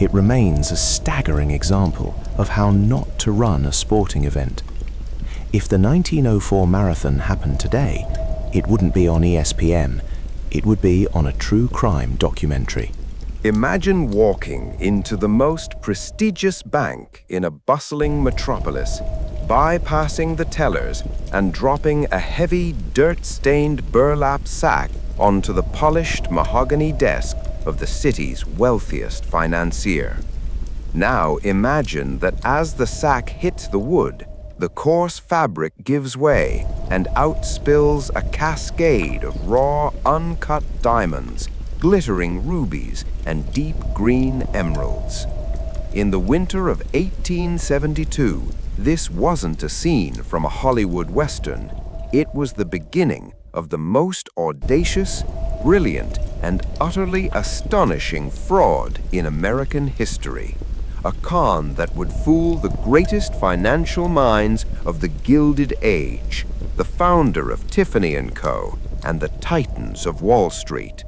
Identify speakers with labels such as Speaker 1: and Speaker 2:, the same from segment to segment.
Speaker 1: It remains a staggering example of how not to run a sporting event. If the 1904 marathon happened today, it wouldn't be on ESPN, it would be on a true crime documentary.
Speaker 2: Imagine walking into the most prestigious bank in a bustling metropolis, bypassing the tellers and dropping a heavy, dirt-stained burlap sack onto the polished mahogany desk of the city's wealthiest financier. Now imagine that as the sack hits the wood, the coarse fabric gives way and out spills a cascade of raw, uncut diamonds, glittering rubies, and deep green emeralds. In the winter of 1872, this wasn't a scene from a Hollywood Western. It was the beginning of the most audacious, brilliant, and utterly astonishing fraud in American history. A con that would fool the greatest financial minds of the Gilded Age, the founder of Tiffany Co. and the titans of Wall Street.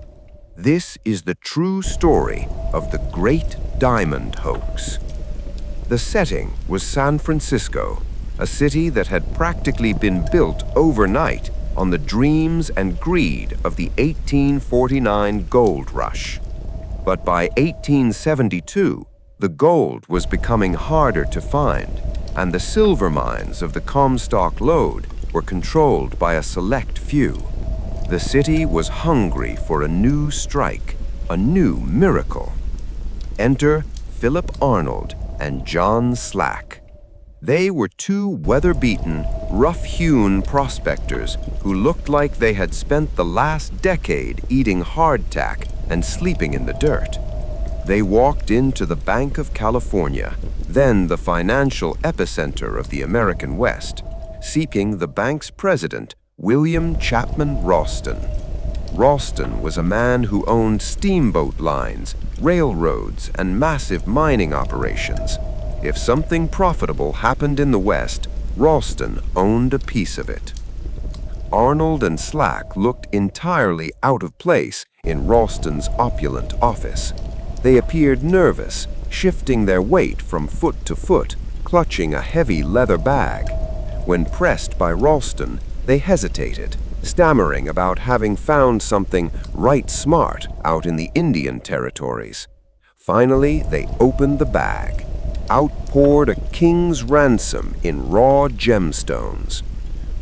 Speaker 2: This is the true story of the Great Diamond Hoax. The setting was San Francisco, a city that had practically been built overnight on the dreams and greed of the 1849 gold rush. But by 1872, the gold was becoming harder to find, and the silver mines of the Comstock Lode were controlled by a select few. The city was hungry for a new strike, a new miracle. Enter Philip Arnold and John Slack. They were two weather-beaten, rough-hewn prospectors who looked like they had spent the last decade eating hardtack and sleeping in the dirt. They walked into the Bank of California, then the financial epicenter of the American West, seeking the bank's president, William Chapman Ralston. Ralston was a man who owned steamboat lines, railroads, and massive mining operations. If something profitable happened in the West, Ralston owned a piece of it. Arnold and Slack looked entirely out of place in Ralston's opulent office. They appeared nervous, shifting their weight from foot to foot, clutching a heavy leather bag. When pressed by Ralston, they hesitated, stammering about having found something right smart out in the Indian territories. Finally, they opened the bag. Out poured a king's ransom in raw gemstones.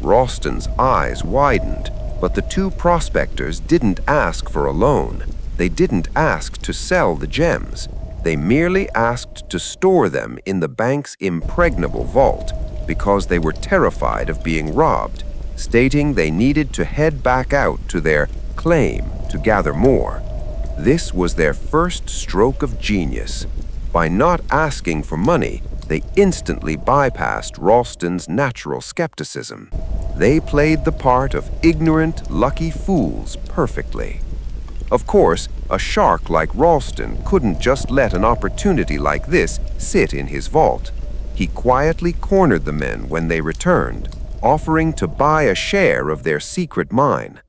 Speaker 2: Ralston's eyes widened, but the two prospectors didn't ask for a loan. They didn't ask to sell the gems. They merely asked to store them in the bank's impregnable vault because they were terrified of being robbed, stating they needed to head back out to their claim to gather more. This was their first stroke of genius. By not asking for money, they instantly bypassed Ralston's natural skepticism. They played the part of ignorant, lucky fools perfectly. Of course, a shark like Ralston couldn't just let an opportunity like this sit in his vault. He quietly cornered the men when they returned, offering to buy a share of their secret mine.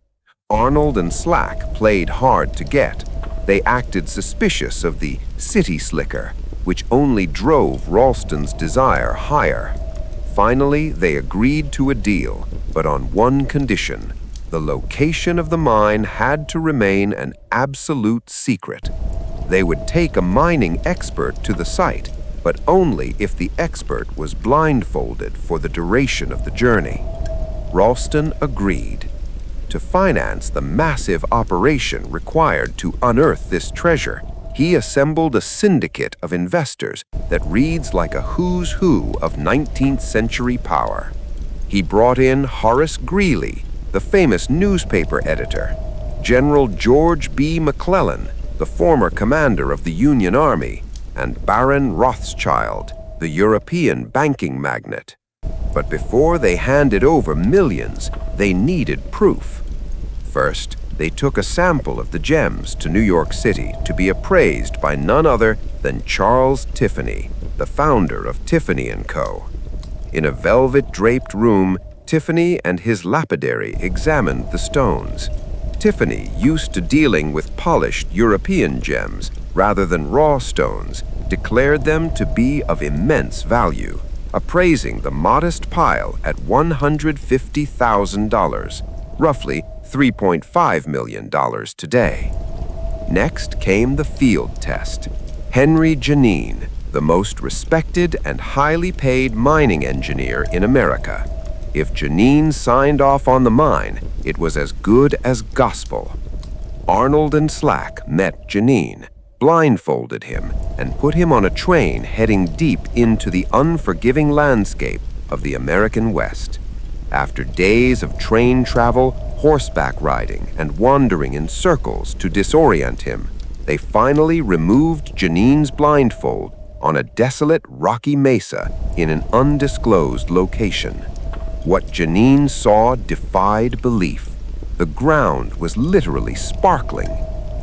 Speaker 2: Arnold and Slack played hard to get. They acted suspicious of the city slicker, which only drove Ralston's desire higher. Finally, they agreed to a deal, but on one condition. The location of the mine had to remain an absolute secret. They would take a mining expert to the site, but only if the expert was blindfolded for the duration of the journey. Ralston agreed. To finance the massive operation required to unearth this treasure, he assembled a syndicate of investors that reads like a who's who of 19th century power. He brought in Horace Greeley, the famous newspaper editor, General George B. McClellan, the former commander of the Union Army, and Baron Rothschild, the European banking magnate. But before they handed over millions, they needed proof. First, they took a sample of the gems to New York City to be appraised by none other than Charles Tiffany, the founder of Tiffany Co. In a velvet-draped room, Tiffany and his lapidary examined the stones. Tiffany, used to dealing with polished European gems rather than raw stones, declared them to be of immense value, appraising the modest pile at $150,000, roughly $3.5 million today. Next came the field test. Henry Janine, the most respected and highly paid mining engineer in America. If Janine signed off on the mine, it was as good as gospel. Arnold and Slack met Janine, blindfolded him, and put him on a train heading deep into the unforgiving landscape of the American West. After days of train travel, horseback riding, and wandering in circles to disorient him, they finally removed Janine's blindfold on a desolate rocky mesa in an undisclosed location. What Janine saw defied belief. The ground was literally sparkling.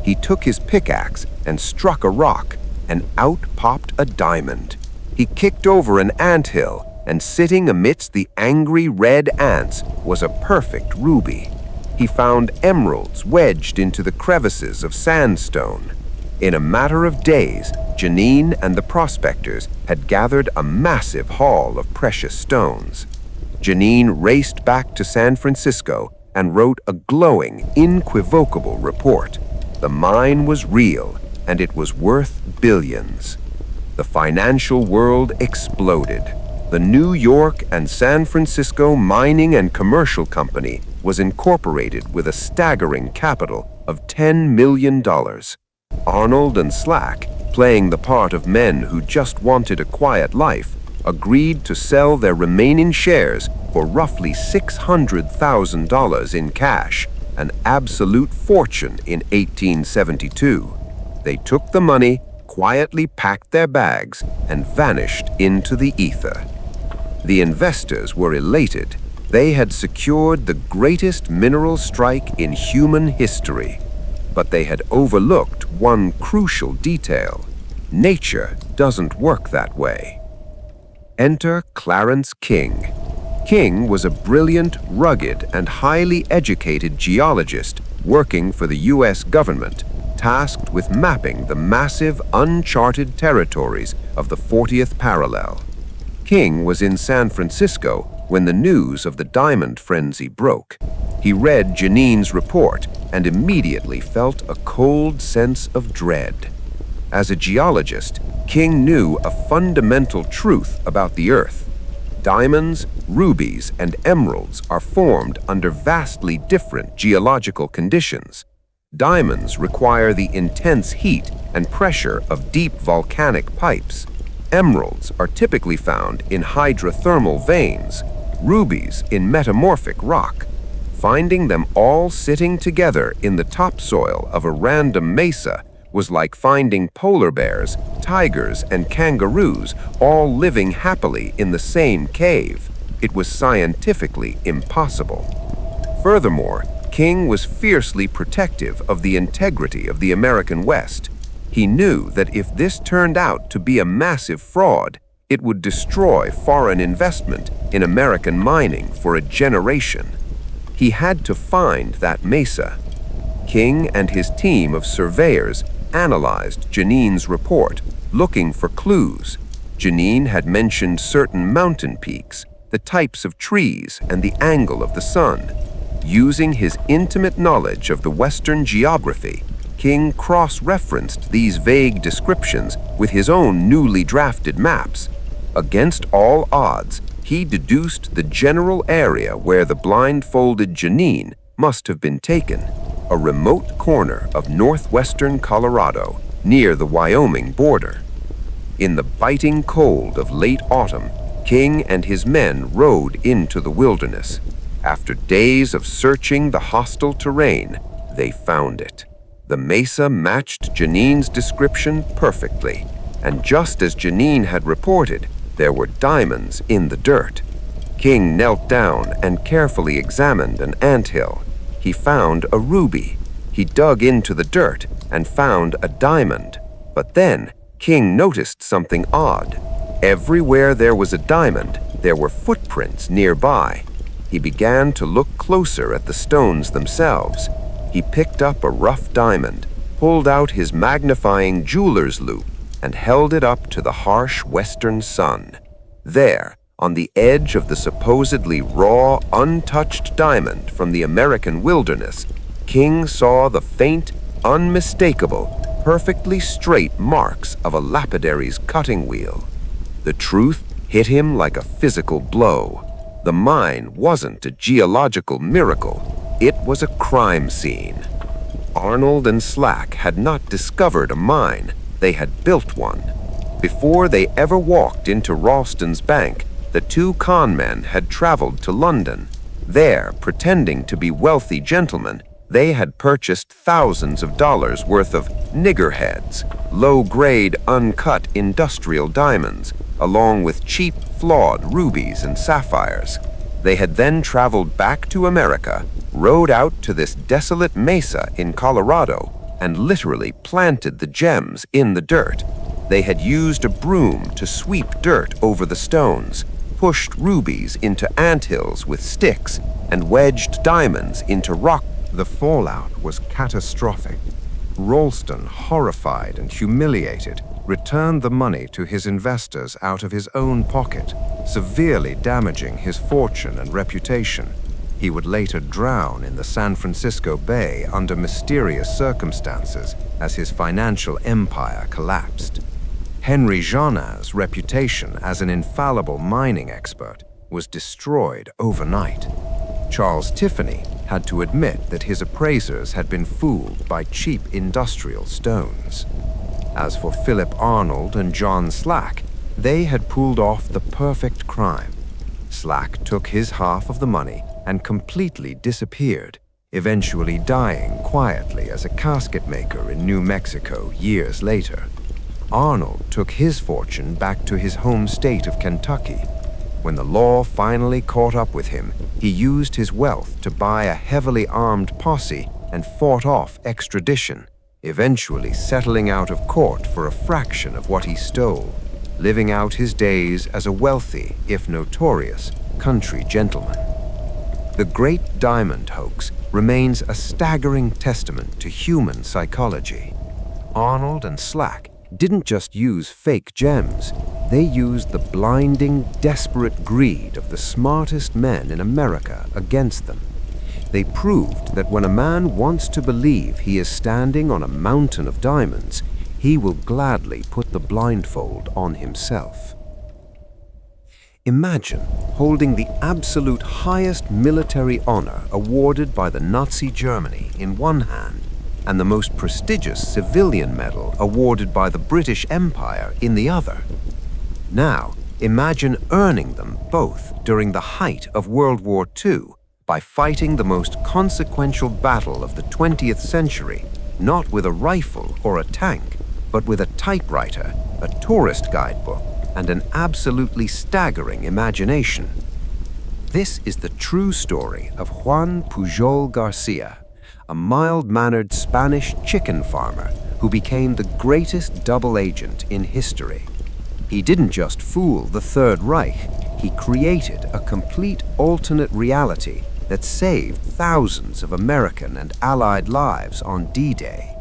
Speaker 2: He took his pickaxe and struck a rock, and out popped a diamond. He kicked over an anthill, and sitting amidst the angry red ants was a perfect ruby. He found emeralds wedged into the crevices of sandstone. In a matter of days, Janine and the prospectors had gathered a massive haul of precious stones. Janine raced back to San Francisco and wrote a glowing, unequivocal report. The mine was real, and it was worth billions. The financial world exploded. The New York and San Francisco Mining and Commercial Company was incorporated with a staggering capital of $10 million. Arnold and Slack, playing the part of men who just wanted a quiet life, agreed to sell their remaining shares for roughly $600,000 in cash, an absolute fortune in 1872. They took the money, quietly packed their bags, and vanished into the ether. The investors were elated. They had secured the greatest mineral strike in human history. But they had overlooked one crucial detail. Nature doesn't work that way. Enter Clarence King. King was a brilliant, rugged, and highly educated geologist working for the U.S. government, tasked with mapping the massive, uncharted territories of the 40th parallel. King was in San Francisco when the news of the diamond frenzy broke. He read Janine's report and immediately felt a cold sense of dread. As a geologist, King knew a fundamental truth about the Earth. Diamonds, rubies, and emeralds are formed under vastly different geological conditions. Diamonds require the intense heat and pressure of deep volcanic pipes. Emeralds are typically found in hydrothermal veins, rubies in metamorphic rock. Finding them all sitting together in the topsoil of a random mesa was like finding polar bears, tigers, and kangaroos all living happily in the same cave. It was scientifically impossible. Furthermore, King was fiercely protective of the integrity of the American West. He knew that if this turned out to be a massive fraud, it would destroy foreign investment in American mining for a generation. He had to find that mesa. King and his team of surveyors analyzed Janine's report, looking for clues. Janine had mentioned certain mountain peaks, the types of trees, and the angle of the sun. Using his intimate knowledge of the Western geography, King cross-referenced these vague descriptions with his own newly drafted maps. Against all odds, he deduced the general area where the blindfolded Janine must have been taken, a remote corner of northwestern Colorado, near the Wyoming border. In the biting cold of late autumn, King and his men rode into the wilderness. After days of searching the hostile terrain, they found it. The mesa matched Janine's description perfectly, and just as Janine had reported, there were diamonds in the dirt. King knelt down and carefully examined an anthill. He found a ruby. He dug into the dirt and found a diamond. But then, King noticed something odd. Everywhere there was a diamond, there were footprints nearby. He began to look closer at the stones themselves. He picked up a rough diamond, pulled out his magnifying jeweler's loupe, and held it up to the harsh western sun. There, on the edge of the supposedly raw, untouched diamond from the American wilderness, King saw the faint, unmistakable, perfectly straight marks of a lapidary's cutting wheel. The truth hit him like a physical blow. The mine wasn't a geological miracle, it was a crime scene. Arnold and Slack had not discovered a mine, they had built one. Before they ever walked into Ralston's bank, the two con men had traveled to London. There, pretending to be wealthy gentlemen, they had purchased thousands of dollars worth of niggerheads, low-grade, uncut industrial diamonds, along with cheap, flawed rubies and sapphires. They had then traveled back to America, rode out to this desolate mesa in Colorado, and literally planted the gems in the dirt. They had used a broom to sweep dirt over the stones, pushed rubies into anthills with sticks, and wedged diamonds into rock.
Speaker 3: The fallout was catastrophic. Ralston, horrified and humiliated, returned the money to his investors out of his own pocket, severely damaging his fortune and reputation. He would later drown in the San Francisco Bay under mysterious circumstances as his financial empire collapsed. Henry Janin's reputation as an infallible mining expert was destroyed overnight. Charles Tiffany had to admit that his appraisers had been fooled by cheap industrial stones. As for Philip Arnold and John Slack, they had pulled off the perfect crime. Slack took his half of the money and completely disappeared, eventually dying quietly as a casket maker in New Mexico years later. Arnold took his fortune back to his home state of Kentucky. When the law finally caught up with him, he used his wealth to buy a heavily armed posse and fought off extradition, eventually settling out of court for a fraction of what he stole, living out his days as a wealthy, if notorious, country gentleman. The Great Diamond Hoax remains a staggering testament to human psychology. Arnold and Slack didn't just use fake gems, they used the blinding, desperate greed of the smartest men in America against them. They proved that when a man wants to believe he is standing on a mountain of diamonds, he will gladly put the blindfold on himself. Imagine holding the absolute highest military honor awarded by the Nazi Germany in one hand and the most prestigious civilian medal awarded by the British Empire in the other. Now, imagine earning them both during the height of World War II by fighting the most consequential battle of the 20th century, not with a rifle or a tank, but with a typewriter, a tourist guidebook, and an absolutely staggering imagination. This is the true story of Juan Pujol Garcia, a mild-mannered Spanish chicken farmer who became the greatest double agent in history. He didn't just fool the Third Reich, he created a complete alternate reality that saved thousands of American and Allied lives on D-Day.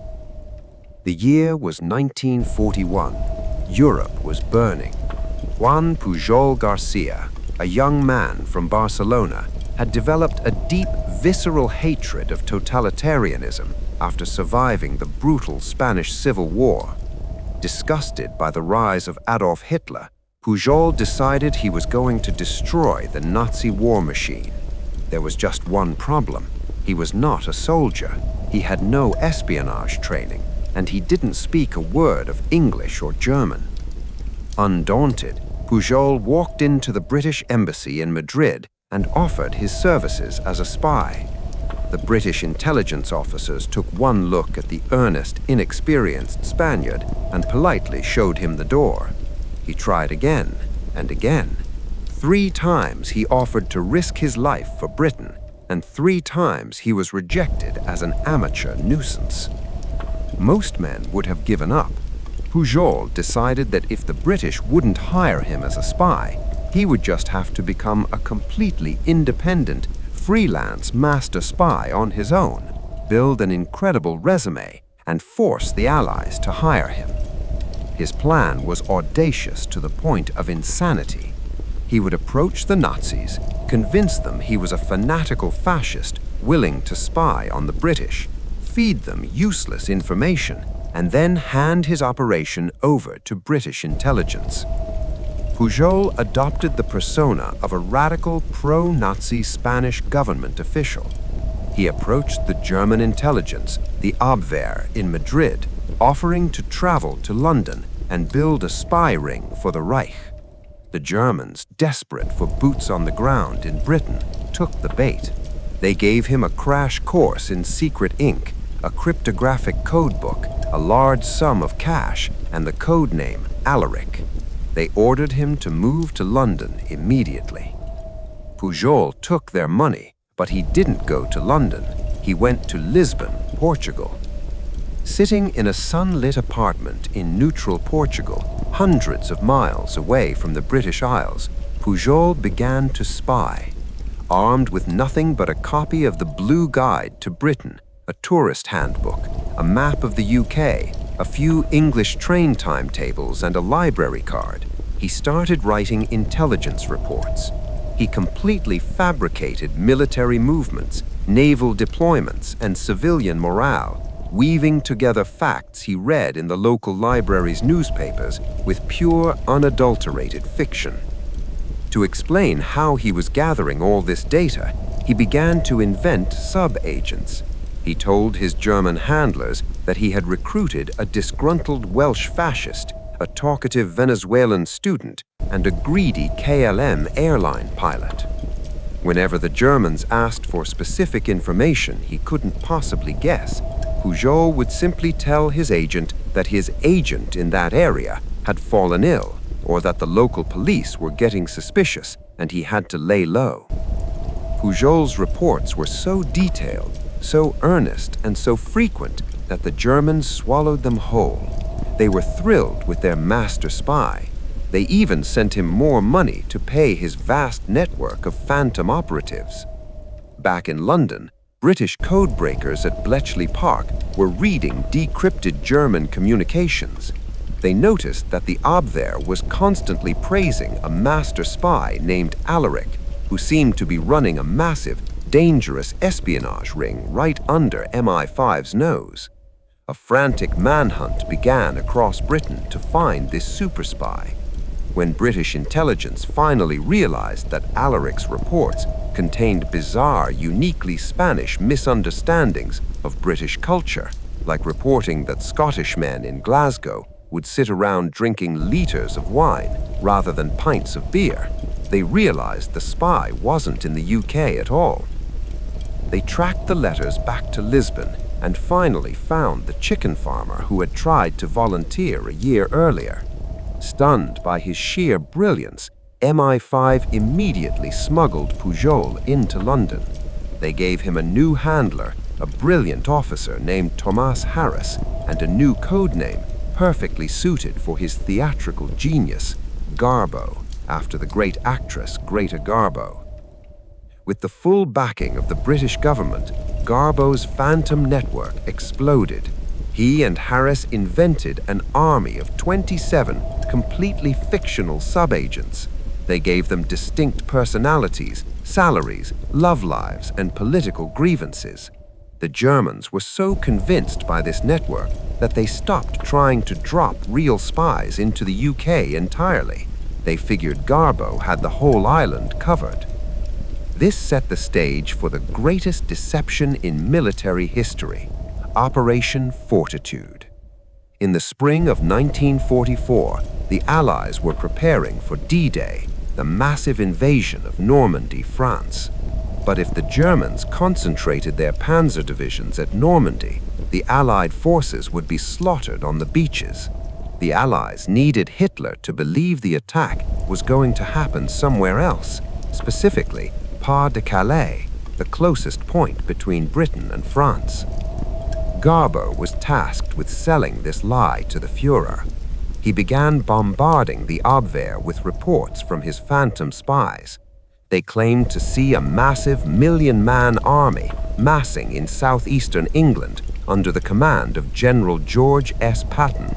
Speaker 3: The year was 1941. Europe was burning. Juan Pujol Garcia, a young man from Barcelona, had developed a deep, visceral hatred of totalitarianism after surviving the brutal Spanish Civil War. Disgusted by the rise of Adolf Hitler, Pujol decided he was going to destroy the Nazi war machine. There was just one problem. He was not a soldier. He had no espionage training, and he didn't speak a word of English or German. Undaunted, Pujol walked into the British embassy in Madrid and offered his services as a spy. The British intelligence officers took one look at the earnest, inexperienced Spaniard and politely showed him the door. He tried again and again. 3 times he offered to risk his life for Britain, and 3 times he was rejected as an amateur nuisance. Most men would have given up. Pujol decided that if the British wouldn't hire him as a spy, he would just have to become a completely independent, freelance master spy on his own, build an incredible resume, and force the Allies to hire him. His plan was audacious to the point of insanity. He would approach the Nazis, convince them he was a fanatical fascist willing to spy on the British, feed them useless information, and then hand his operation over to British intelligence. Pujol adopted the persona of a radical pro-Nazi Spanish government official. He approached the German intelligence, the Abwehr, in Madrid, offering to travel to London and build a spy ring for the Reich. The Germans, desperate for boots on the ground in Britain, took the bait. They gave him a crash course in secret ink, a cryptographic codebook, a large sum of cash, and the code name Alaric. They ordered him to move to London immediately. Pujol took their money, but he didn't go to London. He went to Lisbon, Portugal. Sitting in a sunlit apartment in neutral Portugal, hundreds of miles away from the British Isles, Pujol began to spy. Armed with nothing but a copy of the Blue Guide to Britain, a tourist handbook, a map of the UK, a few English train timetables, and a library card, he started writing intelligence reports. He completely fabricated military movements, naval deployments, and civilian morale, weaving together facts he read in the local library's newspapers with pure, unadulterated fiction. To explain how he was gathering all this data, he began to invent sub-agents. He told his German handlers that he had recruited a disgruntled Welsh fascist, a talkative Venezuelan student, and a greedy KLM airline pilot. Whenever the Germans asked for specific information he couldn't possibly guess, Pujol would simply tell his agent that his agent in that area had fallen ill, or that the local police were getting suspicious and he had to lay low. Pujol's reports were so detailed, so earnest, and so frequent that the Germans swallowed them whole. They were thrilled with their master spy. They even sent him more money to pay his vast network of phantom operatives. Back in London, British codebreakers at Bletchley Park were reading decrypted German communications. They noticed that the Abwehr was constantly praising a master spy named Alaric, who seemed to be running a massive, dangerous espionage ring right under MI5's nose. A frantic manhunt began across Britain to find this super spy. When British intelligence finally realized that Alaric's reports contained bizarre, uniquely Spanish misunderstandings of British culture, like reporting that Scottish men in Glasgow would sit around drinking liters of wine rather than pints of beer, they realized the spy wasn't in the UK at all. They tracked the letters back to Lisbon and finally found the chicken farmer who had tried to volunteer a year earlier. Stunned by his sheer brilliance, MI5 immediately smuggled Pujol into London. They gave him a new handler, a brilliant officer named Thomas Harris, and a new code name perfectly suited for his theatrical genius, Garbo, after the great actress Greta Garbo. With the full backing of the British government, Garbo's phantom network exploded. He and Harris invented an army of 27 completely fictional sub-agents. They gave them distinct personalities, salaries, love lives, and political grievances. The Germans were so convinced by this network that they stopped trying to drop real spies into the UK entirely. They figured Garbo had the whole island covered. This set the stage for the greatest deception in military history, Operation Fortitude. In the spring of 1944, the Allies were preparing for D-Day, the massive invasion of Normandy, France. But if the Germans concentrated their panzer divisions at Normandy, the Allied forces would be slaughtered on the beaches. The Allies needed Hitler to believe the attack was going to happen somewhere else, specifically Pas de Calais, the closest point between Britain and France. Garbo was tasked with selling this lie to the Führer. He began bombarding the Abwehr with reports from his phantom spies. They claimed to see a massive million-man army massing in southeastern England under the command of General George S. Patton.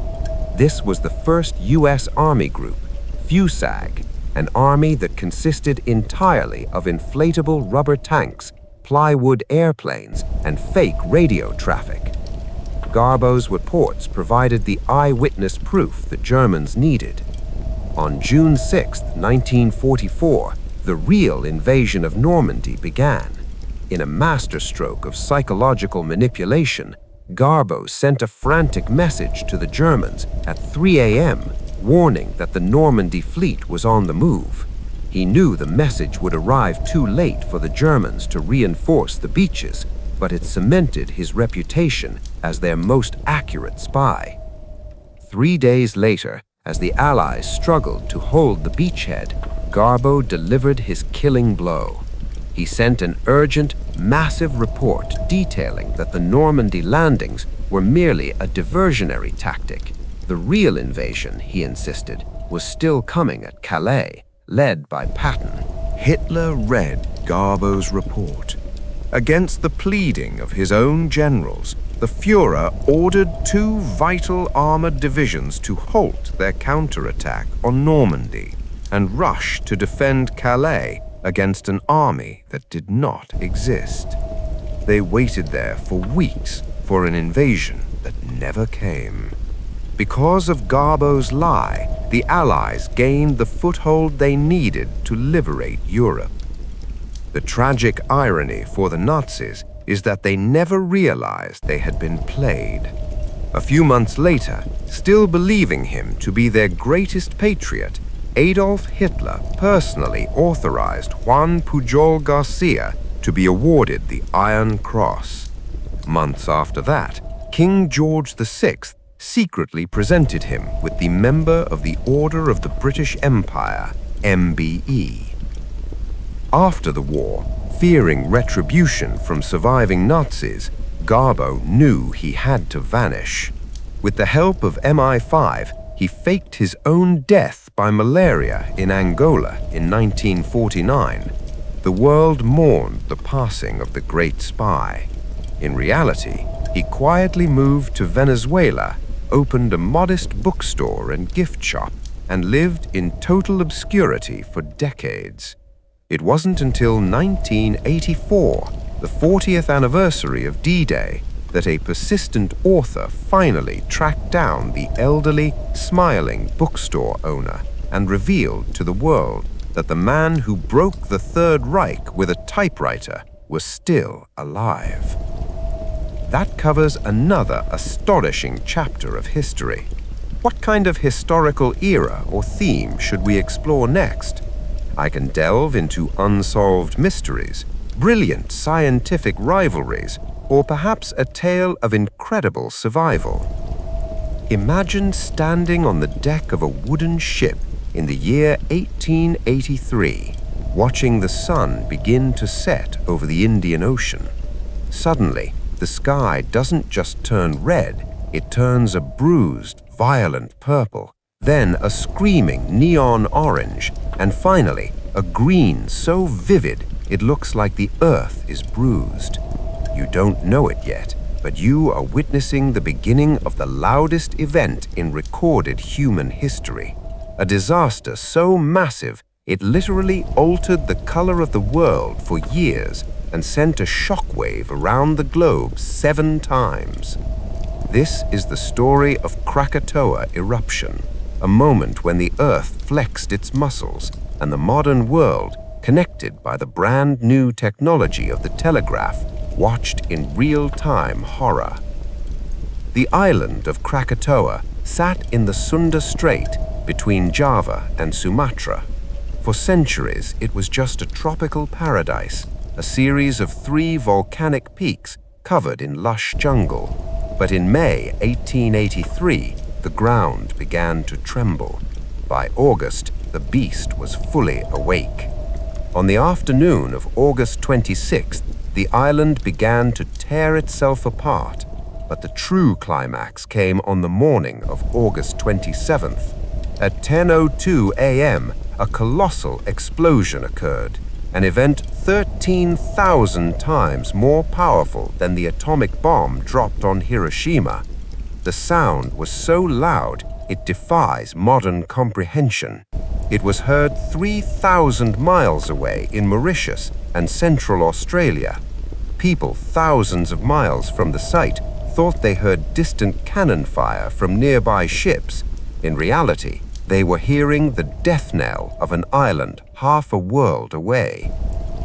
Speaker 3: This was the first U.S. Army group, FUSAG, an army that consisted entirely of inflatable rubber tanks, plywood airplanes, and fake radio traffic. Garbo's reports provided the eyewitness proof the Germans needed. On June 6, 1944, the real invasion of Normandy began. In a masterstroke of psychological manipulation, Garbo sent a frantic message to the Germans at 3 a.m., warning that the Normandy fleet was on the move. He knew the message would arrive too late for the Germans to reinforce the beaches, but it cemented his reputation as their most accurate spy. 3 days later, as the Allies struggled to hold the beachhead, Garbo delivered his killing blow. He sent an urgent, massive report detailing that the Normandy landings were merely a diversionary tactic. The real invasion, he insisted, was still coming at Calais, led by Patton.
Speaker 2: Hitler read Garbo's report. Against the pleading of his own generals, the Führer ordered 2 vital armored divisions to halt their counterattack on Normandy and rush to defend Calais against an army that did not exist. They waited there for weeks for an invasion that never came. Because of Garbo's lie, the Allies gained the foothold they needed to liberate Europe. The tragic irony for the Nazis is that they never realized they had been played. A few months later, still believing him to be their greatest patriot, Adolf Hitler personally authorized Juan Pujol Garcia to be awarded the Iron Cross. Months after that, King George VI secretly presented him with the Member of the Order of the British Empire, MBE. After the war, fearing retribution from surviving Nazis, Garbo knew he had to vanish. With the help of MI5, he faked his own death by malaria in Angola in 1949. The world mourned the passing of the great spy. In reality, he quietly moved to Venezuela, opened a modest bookstore and gift shop, and lived in total obscurity for decades. It wasn't until 1984, the 40th anniversary of D-Day, that a persistent author finally tracked down the elderly, smiling bookstore owner and revealed to the world that the man who broke the Third Reich with a typewriter was still alive. That covers another astonishing chapter of history. What kind of historical era or theme should we explore next? I can delve into unsolved mysteries, brilliant scientific rivalries, or perhaps a tale of incredible survival. Imagine standing on the deck of a wooden ship in the year 1883, watching the sun begin to set over the Indian Ocean. Suddenly, the sky doesn't just turn red, it turns a bruised, violent purple, then a screaming neon orange, and finally, a green so vivid it looks like the earth is bruised. You don't know it yet, but you are witnessing the beginning of the loudest event in recorded human history. A disaster so massive, it literally altered the color of the world for years and sent a shockwave around the globe 7 times. This is the story of Krakatoa eruption, a moment when the earth flexed its muscles and the modern world, connected by the brand new technology of the telegraph, watched in real-time horror. The island of Krakatoa sat in the Sunda Strait between Java and Sumatra. For centuries, it was just a tropical paradise, a series of 3 volcanic peaks covered in lush jungle. But in May 1883, the ground began to tremble. By August, the beast was fully awake. On the afternoon of August 26th, the island began to tear itself apart, but the true climax came on the morning of August 27th. At 10:02 a.m., a colossal explosion occurred, an event 13,000 times more powerful than the atomic bomb dropped on Hiroshima. The sound was so loud,
Speaker 3: it defies modern comprehension. It was heard 3,000 miles away in Mauritius and Central Australia. People thousands of miles from the site thought they heard distant cannon fire from nearby ships. In reality, they were hearing the death knell of an island half a world away.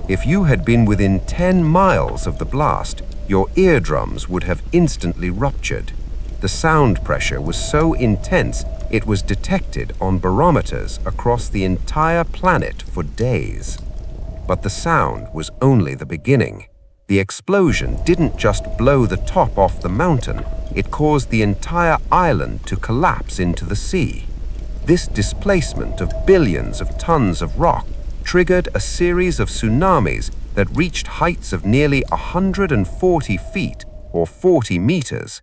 Speaker 3: If you had been within 10 miles of the blast, your eardrums would have instantly ruptured. The sound pressure was so intense it was detected on barometers across the entire planet for days. But the sound was only the beginning. The explosion didn't just blow the top off the mountain, it caused the entire island to collapse into the sea. This displacement of billions of tons of rock triggered a series of tsunamis that reached heights of nearly 140 feet or 40 meters.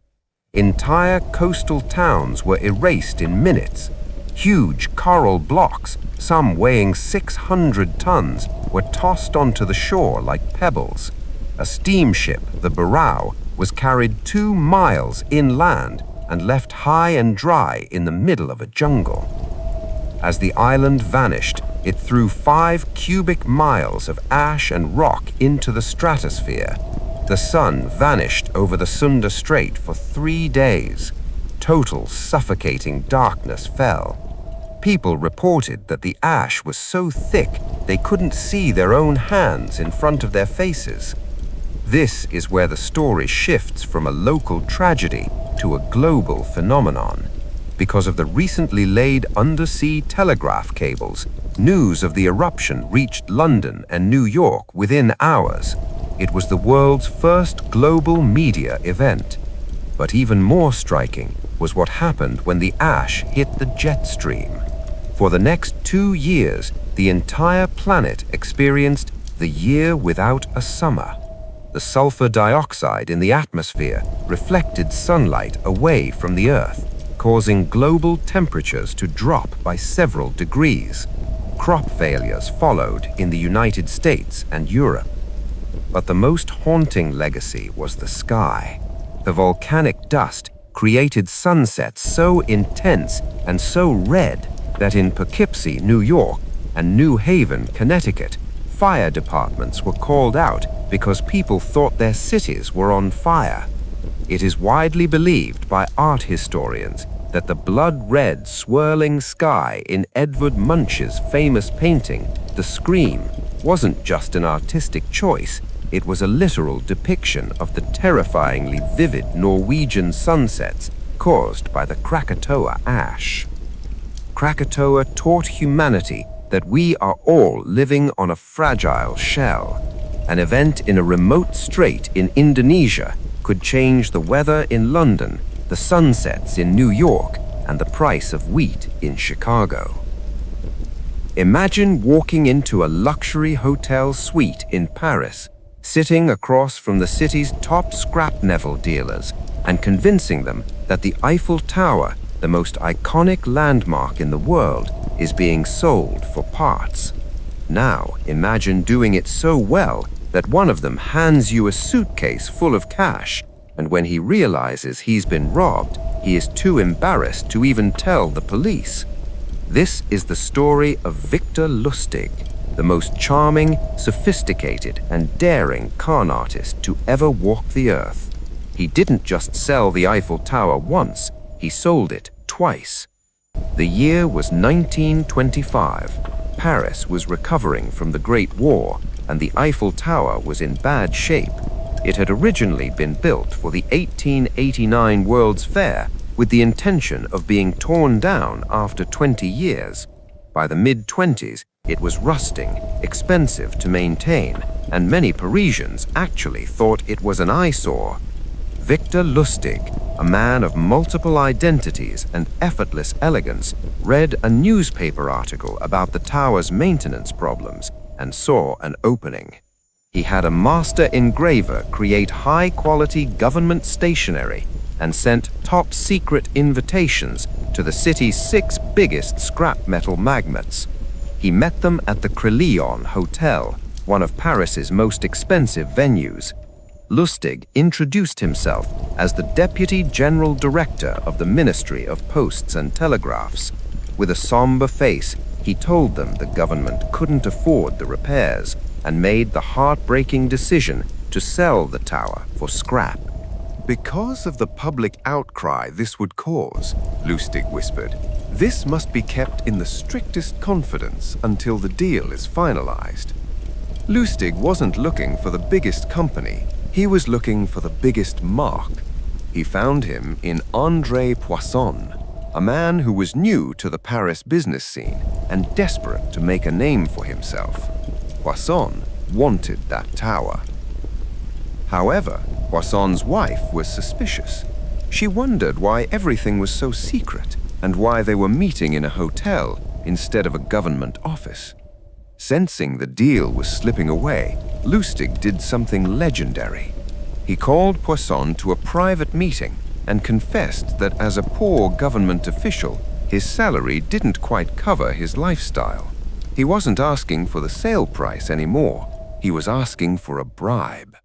Speaker 3: Entire coastal towns were erased in minutes. Huge coral blocks, some weighing 600 tons, were tossed onto the shore like pebbles. A steamship, the Betrayal, was carried 2 miles inland and left high and dry in the middle of a jungle. As the island vanished, it threw 5 cubic miles of ash and rock into the stratosphere. The sun vanished over the Sunda Strait for 3 days. Total suffocating darkness fell. People reported that the ash was so thick they couldn't see their own hands in front of their faces. This is where the story shifts from a local tragedy to a global phenomenon. Because of the recently laid undersea telegraph cables, news of the eruption reached London and New York within hours. It was the world's first global media event. But even more striking was what happened when the ash hit the jet stream. For the next 2 years, the entire planet experienced the year without a summer. The sulfur dioxide in the atmosphere reflected sunlight away from the Earth, causing global temperatures to drop by several degrees. Crop failures followed in the United States and Europe. But the most haunting legacy was the sky. The volcanic dust created sunsets so intense and so red that in Poughkeepsie, New York, and New Haven, Connecticut, fire departments were called out because people thought their cities were on fire. It is widely believed by art historians that the blood-red swirling sky in Edvard Munch's famous painting, The Scream, wasn't just an artistic choice, it was a literal depiction of the terrifyingly vivid Norwegian sunsets caused by the Krakatoa ash. Krakatoa taught humanity that we are all living on a fragile shell. An event in a remote strait in Indonesia could change the weather in London, the sunsets in New York, and the price of wheat in Chicago. Imagine walking into a luxury hotel suite in Paris, sitting across from the city's top scrap metal dealers and convincing them that the Eiffel Tower, the most iconic landmark in the world, is being sold for parts. Now imagine doing it so well that one of them hands you a suitcase full of cash, and when he realizes he's been robbed, he is too embarrassed to even tell the police. This is the story of Victor Lustig, the most charming, sophisticated, and daring con artist to ever walk the earth. He didn't just sell the Eiffel Tower once, he sold it twice. The year was 1925. Paris was recovering from the Great War, and the Eiffel Tower was in bad shape. It had originally been built for the 1889 World's Fair with the intention of being torn down after 20 years. By the mid-20s, it was rusting, expensive to maintain, and many Parisians actually thought it was an eyesore. Victor Lustig, a man of multiple identities and effortless elegance, read a newspaper article about the tower's maintenance problems and saw an opening. He had a master engraver create high-quality government stationery and sent top-secret invitations to the city's 6 biggest scrap metal magnates. He met them at the Crillon Hotel, one of Paris's most expensive venues. Lustig introduced himself as the Deputy General Director of the Ministry of Posts and Telegraphs. With a somber face, he told them the government couldn't afford the repairs and made the heartbreaking decision to sell the tower for scrap.
Speaker 2: Because of the public outcry this would cause, Lustig whispered, this must be kept in the strictest confidence until the deal is finalized. Lustig wasn't looking for the biggest company, he was looking for the biggest mark. He found him in André Poisson, a man who was new to the Paris business scene and desperate to make a name for himself. Poisson wanted that tower. However, Poisson's wife was suspicious. She wondered why everything was so secret and why they were meeting in a hotel instead of a government office. Sensing the deal was slipping away, Lustig did something legendary. He called Poisson to a private meeting and confessed that as a poor government official, his salary didn't quite cover his lifestyle. He wasn't asking for the sale price anymore. He was asking for a bribe.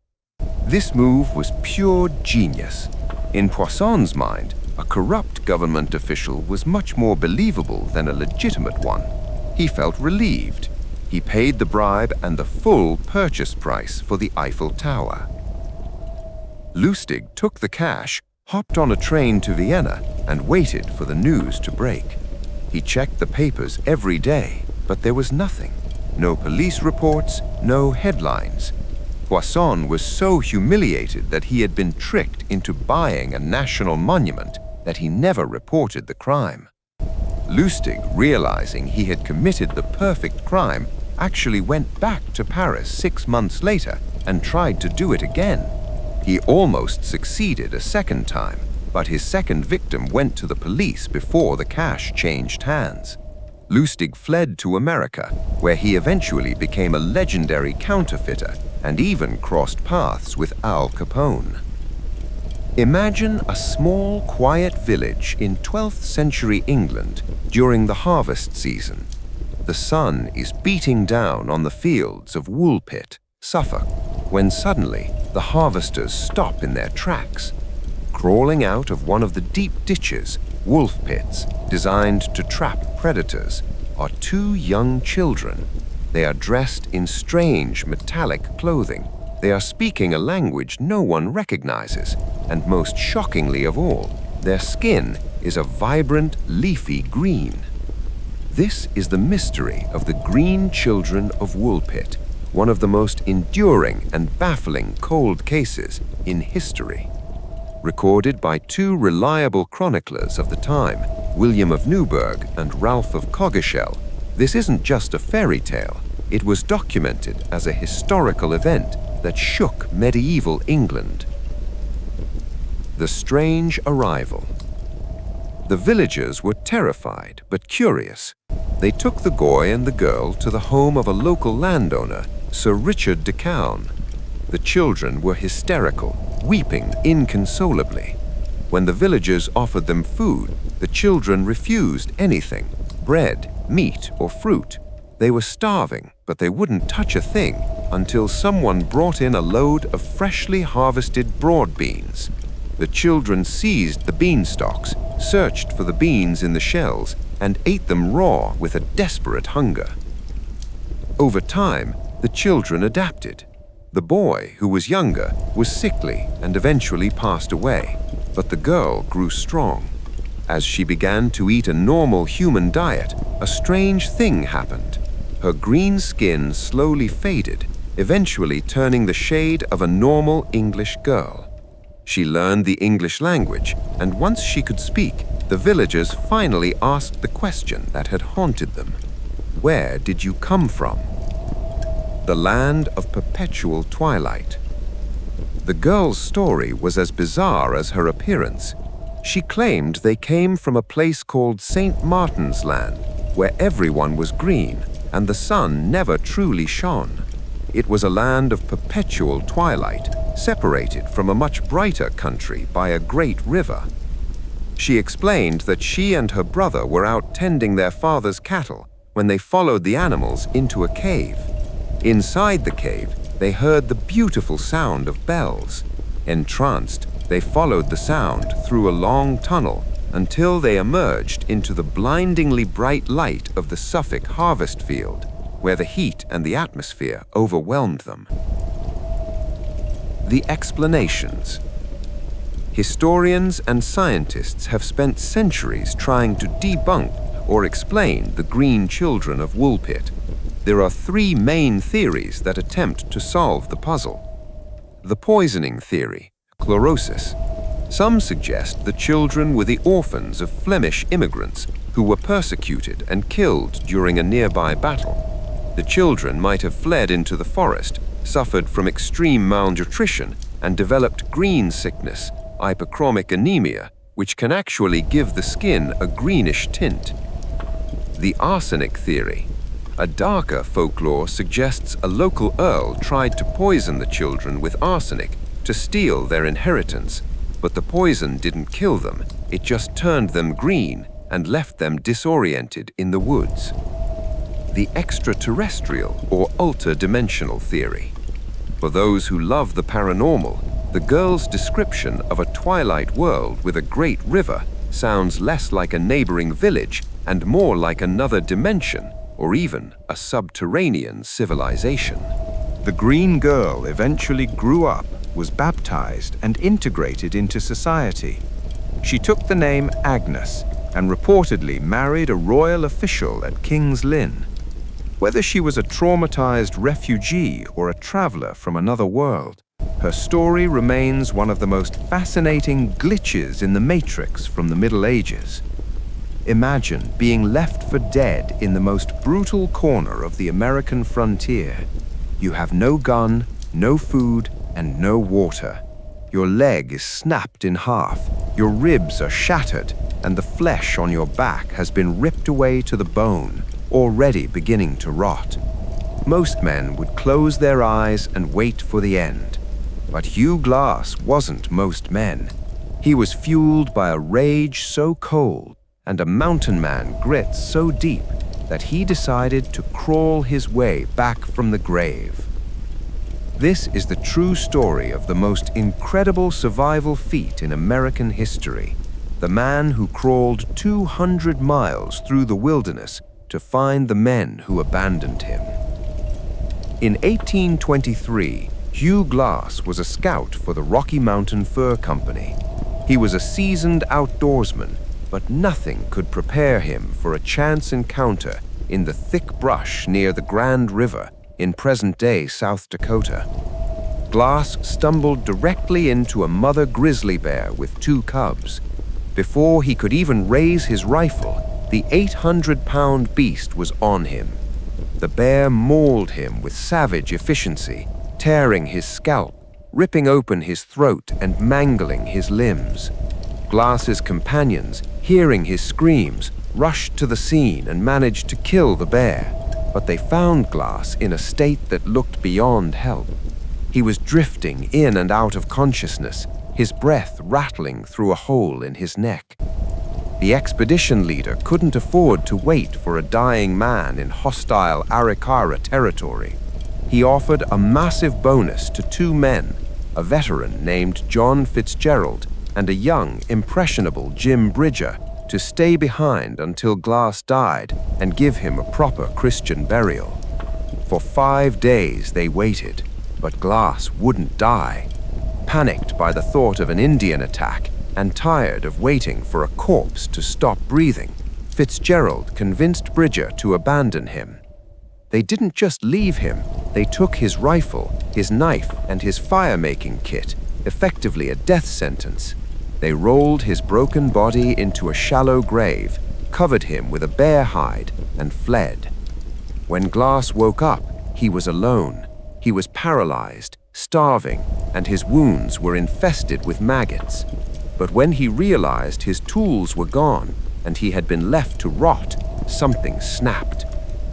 Speaker 2: This move was pure genius. In Poisson's mind, a corrupt government official was much more believable than a legitimate one. He felt relieved. He paid the bribe and the full purchase price for the Eiffel Tower. Lustig took the cash, hopped on a train to Vienna, and waited for the news to break. He checked the papers every day, but there was nothing. No police reports, no headlines. Poisson was so humiliated that he had been tricked into buying a national monument that he never reported the crime. Lustig, realizing he had committed the perfect crime, actually went back to Paris 6 months later and tried to do it again. He almost succeeded a second time, but his second victim went to the police before the cash changed hands. Lustig fled to America, where he eventually became a legendary counterfeiter and even crossed paths with Al Capone. Imagine a small, quiet village in 12th century England during the harvest season. The sun is beating down on the fields of Woolpit, Suffolk, when suddenly the harvesters stop in their tracks. Crawling out of one of the deep ditches, wolf pits designed to trap predators, are 2 young children. They are dressed in strange metallic clothing. They are speaking a language no one recognizes, and most shockingly of all, their skin is a vibrant, leafy green. This is the mystery of the Green Children of Woolpit, one of the most enduring and baffling cold cases in history. Recorded by 2 reliable chroniclers of the time, William of Newburgh and Ralph of Coggeshall, this isn't just a fairy tale. It was documented as a historical event that shook medieval England. The strange arrival. The villagers were terrified but curious. They took the boy and the girl to the home of a local landowner, Sir Richard de Cown. The children were hysterical, weeping inconsolably. When the villagers offered them food, the children refused anything: bread, meat, or fruit. They were starving, but they wouldn't touch a thing until someone brought in a load of freshly harvested broad beans. The children seized the beanstalks, searched for the beans in the shells, and ate them raw with a desperate hunger. Over time, the children adapted. The boy, who was younger, was sickly and eventually passed away, but the girl grew strong. As she began to eat a normal human diet, a strange thing happened. Her green skin slowly faded, eventually turning the shade of a normal English girl. She learned the English language, and once she could speak, the villagers finally asked the question that had haunted them. Where did you come from? The land of perpetual twilight. The girl's story was as bizarre as her appearance. She claimed they came from a place called St. Martin's Land, where everyone was green and the sun never truly shone. It was a land of perpetual twilight, separated from a much brighter country by a great river. She explained that she and her brother were out tending their father's cattle when they followed the animals into a cave. Inside the cave,
Speaker 3: they heard the beautiful sound of bells. Entranced, they followed the sound through a long tunnel until they emerged into the blindingly bright light of the Suffolk harvest field, where the heat and the atmosphere overwhelmed them. The explanations. Historians and scientists have spent centuries trying to debunk or explain the green children of Woolpit. There are three main theories that attempt to solve the puzzle. The poisoning theory, chlorosis. Some suggest the children were the orphans of Flemish immigrants who were persecuted and killed during a nearby battle. The children might have fled into the forest, suffered from extreme malnutrition, and developed green sickness, hypochromic anemia, which can actually give the skin a greenish tint. The arsenic theory. A darker folklore suggests a local earl tried to poison the children with arsenic to steal their inheritance, but the poison didn't kill them, it just turned them green and left them disoriented in the woods. The extraterrestrial or ultra-dimensional theory. For those who love the paranormal, the girl's description of a twilight world with a great river sounds less like a neighboring village and more like another dimension, or even a subterranean civilization.
Speaker 2: The green girl eventually grew up, was baptized, and integrated into society. She took the name Agnes and reportedly married a royal official at King's Lynn. Whether she was a traumatized refugee or a traveler from another world, her story remains one of the most fascinating glitches in the Matrix from the Middle Ages. Imagine being left for dead in the most brutal corner of the American frontier. You have no gun, no food, and no water. Your leg is snapped in half, your ribs are shattered, and the flesh on your back has been ripped away to the bone, already beginning to rot. Most men would close their eyes and wait for the end. But Hugh Glass wasn't most men. He was fueled by a rage so cold and a mountain man grit so deep that he decided to crawl his way back from the grave. This is the true story of the most incredible survival feat in American history, the man who crawled 200 miles through the wilderness to find the men who abandoned him. In 1823, Hugh Glass was a scout for the Rocky Mountain Fur Company. He was a seasoned outdoorsman, but nothing could prepare him for a chance encounter in the thick brush near the Grand River in present-day South Dakota. Glass stumbled directly into a mother grizzly bear with 2 cubs. Before he could even raise his rifle, the 800-pound beast was on him. The bear mauled him with savage efficiency, tearing his scalp, ripping open his throat, and mangling his limbs. Glass's companions, hearing his screams, rushed to the scene and managed to kill the bear, but they found Glass in a state that looked beyond help. He was drifting in and out of consciousness, his breath rattling through a hole in his neck. The expedition leader couldn't afford to wait for a dying man in hostile Arikara territory. He offered a massive bonus to 2 men, a veteran named John Fitzgerald and a young, impressionable Jim Bridger, to stay behind until Glass died and give him a proper Christian burial. For 5 days they waited, but Glass wouldn't die. Panicked by the thought of an Indian attack and tired of waiting for a corpse to stop breathing, Fitzgerald convinced Bridger to abandon him. They didn't just leave him, they took his rifle, his knife, and his fire-making kit, effectively a death sentence. They rolled his broken body into a shallow grave, covered him with a bear hide, and fled. When Glass woke up, he was alone. He was paralyzed, starving, and his wounds were infested with maggots. But when he realized his tools were gone and he had been left to rot, something snapped.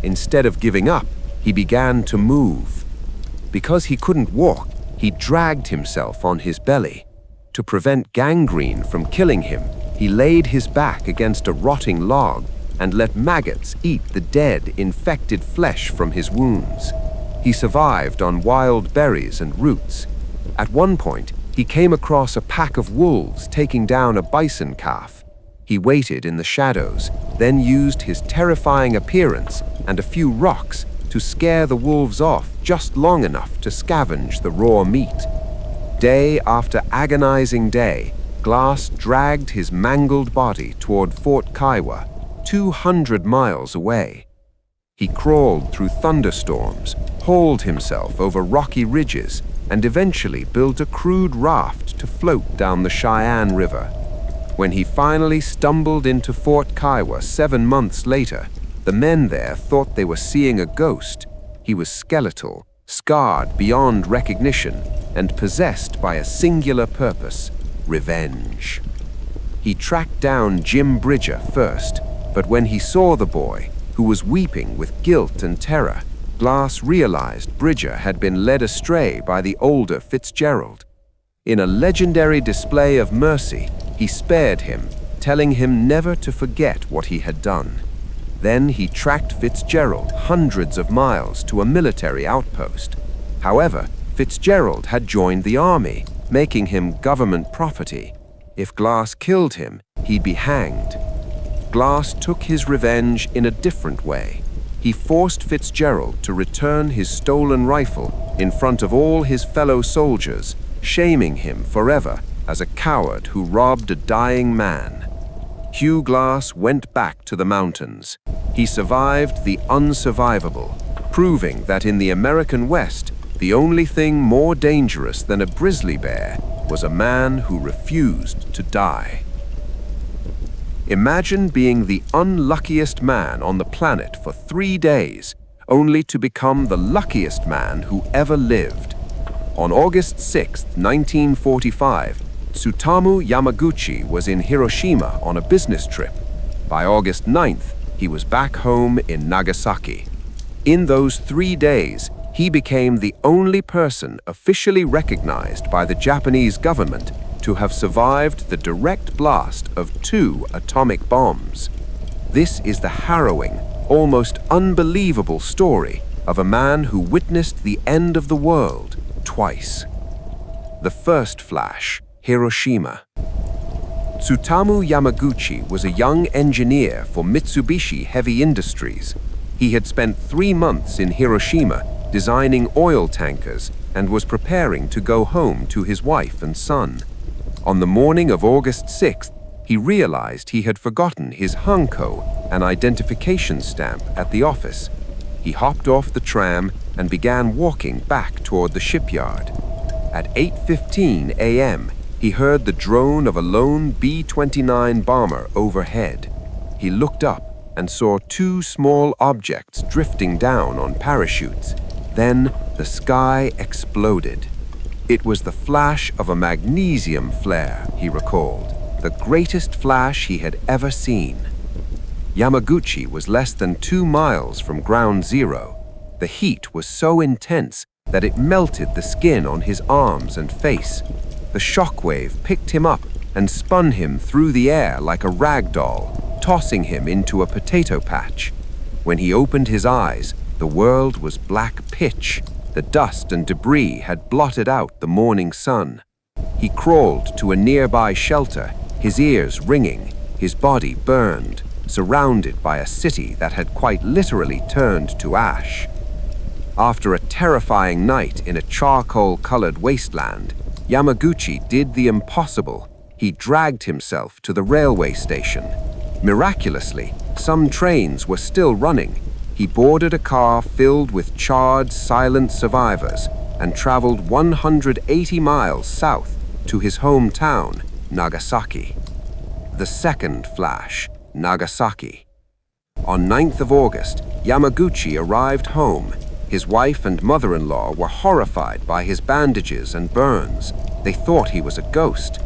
Speaker 2: Instead of giving up, he began to move. Because he couldn't walk, he dragged himself on his belly. To prevent gangrene from killing him, he laid his back against a rotting log and let maggots eat the dead, infected flesh from his wounds.
Speaker 3: He survived on wild berries and roots. At one point, he came across a pack of wolves taking down a bison calf. He waited in the shadows, then used his terrifying appearance and a few rocks to scare the wolves off just long enough to scavenge the raw meat. Day after agonizing day, Glass dragged his mangled body toward Fort Kiowa, 200 miles away. He crawled through thunderstorms, hauled himself over rocky ridges, and eventually built a crude raft to float down the Cheyenne River. When he finally stumbled into Fort Kiowa 7 months later, the men there thought they were seeing a ghost. He was skeletal, scarred beyond recognition, and possessed by a singular purpose: revenge. He tracked down Jim Bridger first, but when he saw the boy, who was weeping with guilt and terror, Glass realized Bridger had been led astray by the older Fitzgerald. In a legendary display of mercy, he spared him, telling him never to forget what he had done. Then he tracked Fitzgerald hundreds of miles to a military outpost. However, Fitzgerald had joined the army, making him government property. If Glass killed him, he'd be hanged. Glass took his revenge in a different way. He forced Fitzgerald to return his stolen rifle in front of all his fellow soldiers, shaming him forever as a coward who robbed a dying man. Hugh Glass went back to the mountains. He survived the unsurvivable, proving that in the American West, the only thing more dangerous than a grizzly bear was a man who refused to die. Imagine being the unluckiest man on the planet for 3 days, only to become the luckiest man who ever lived. On August 6, 1945, Tsutomu Yamaguchi was in Hiroshima on a business trip. By August 9th, he was back home in Nagasaki. In those 3 days, he became the only person officially recognized by the Japanese government to have survived the direct blast of 2 atomic bombs. This is the harrowing, almost unbelievable story of a man who witnessed the end of the world twice. The first flash, Hiroshima. Tsutomu Yamaguchi was a young engineer for Mitsubishi Heavy Industries. He had spent 3 months in Hiroshima designing oil tankers and was preparing to go home to his wife and son. On the morning of August 6th, he realized he had forgotten his hanko, an identification stamp, at the office. He hopped off the tram and began walking back toward the shipyard. At 8:15 a.m., he heard the drone of a lone B-29 bomber overhead. He looked up and saw 2 small objects drifting down on parachutes. Then the sky exploded. It was the flash of a magnesium flare, he recalled, the greatest flash he had ever seen. Yamaguchi was less than 2 miles from ground zero. The heat was so intense that it melted the skin on his arms and face. The shockwave picked him up and spun him through the air like a rag doll, tossing him into a potato patch. When he opened his eyes, the world was black pitch. The dust and debris had blotted out the morning sun. He crawled to a nearby shelter, his ears ringing, his body burned, surrounded by a city that had quite literally turned to ash. After a terrifying night in a charcoal-colored wasteland, Yamaguchi did the impossible. He dragged himself to the railway station. Miraculously, some trains were still running. He boarded a car filled with charred, silent survivors and traveled 180 miles south to his hometown, Nagasaki. The second flash, Nagasaki. On 9th of August, Yamaguchi arrived home. His wife and mother-in-law were horrified by his bandages and burns. They thought he was a ghost.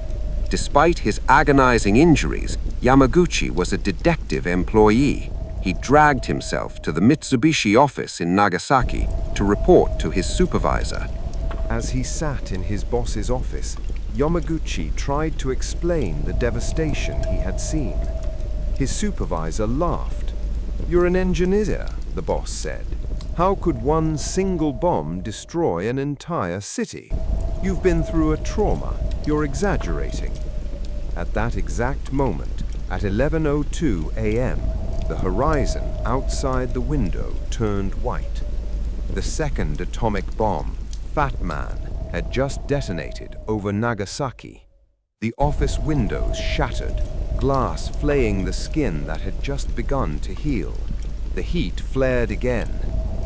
Speaker 3: Despite his agonizing injuries, Yamaguchi was a detective employee. He dragged himself to the Mitsubishi office in Nagasaki to report to his supervisor.
Speaker 2: As he sat in his boss's office, Yamaguchi tried to explain the devastation he had seen. His supervisor laughed. "You're an engineer," the boss said. How could one single bomb destroy an entire city? You've been through a trauma. You're exaggerating. At that exact moment, at 11:02 a.m., the horizon outside the window turned white. The second atomic bomb, Fat Man, had just detonated over Nagasaki. The office windows shattered, glass flaying the skin that had just begun to heal. The heat flared again.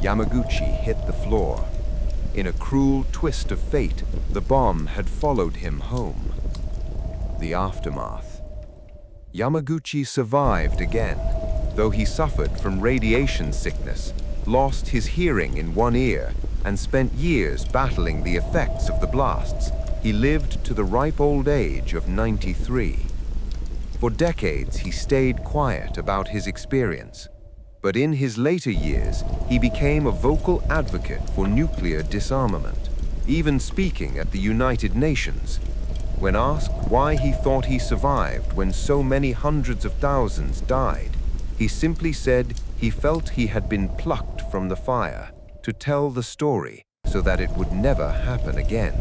Speaker 2: Yamaguchi hit the floor. In a cruel twist of fate, the bomb had followed him home. The aftermath. Yamaguchi survived again, though he suffered from radiation sickness, lost his hearing in one ear, and spent years battling the effects of the blasts. He lived to the ripe old age of 93. For decades, he stayed quiet about his experience. But in his later years, he became a vocal advocate for nuclear disarmament, even speaking at the United Nations. When asked why he thought he survived when so many hundreds of thousands died, he simply said he felt he had been plucked from the fire to tell the story so that it would never happen again.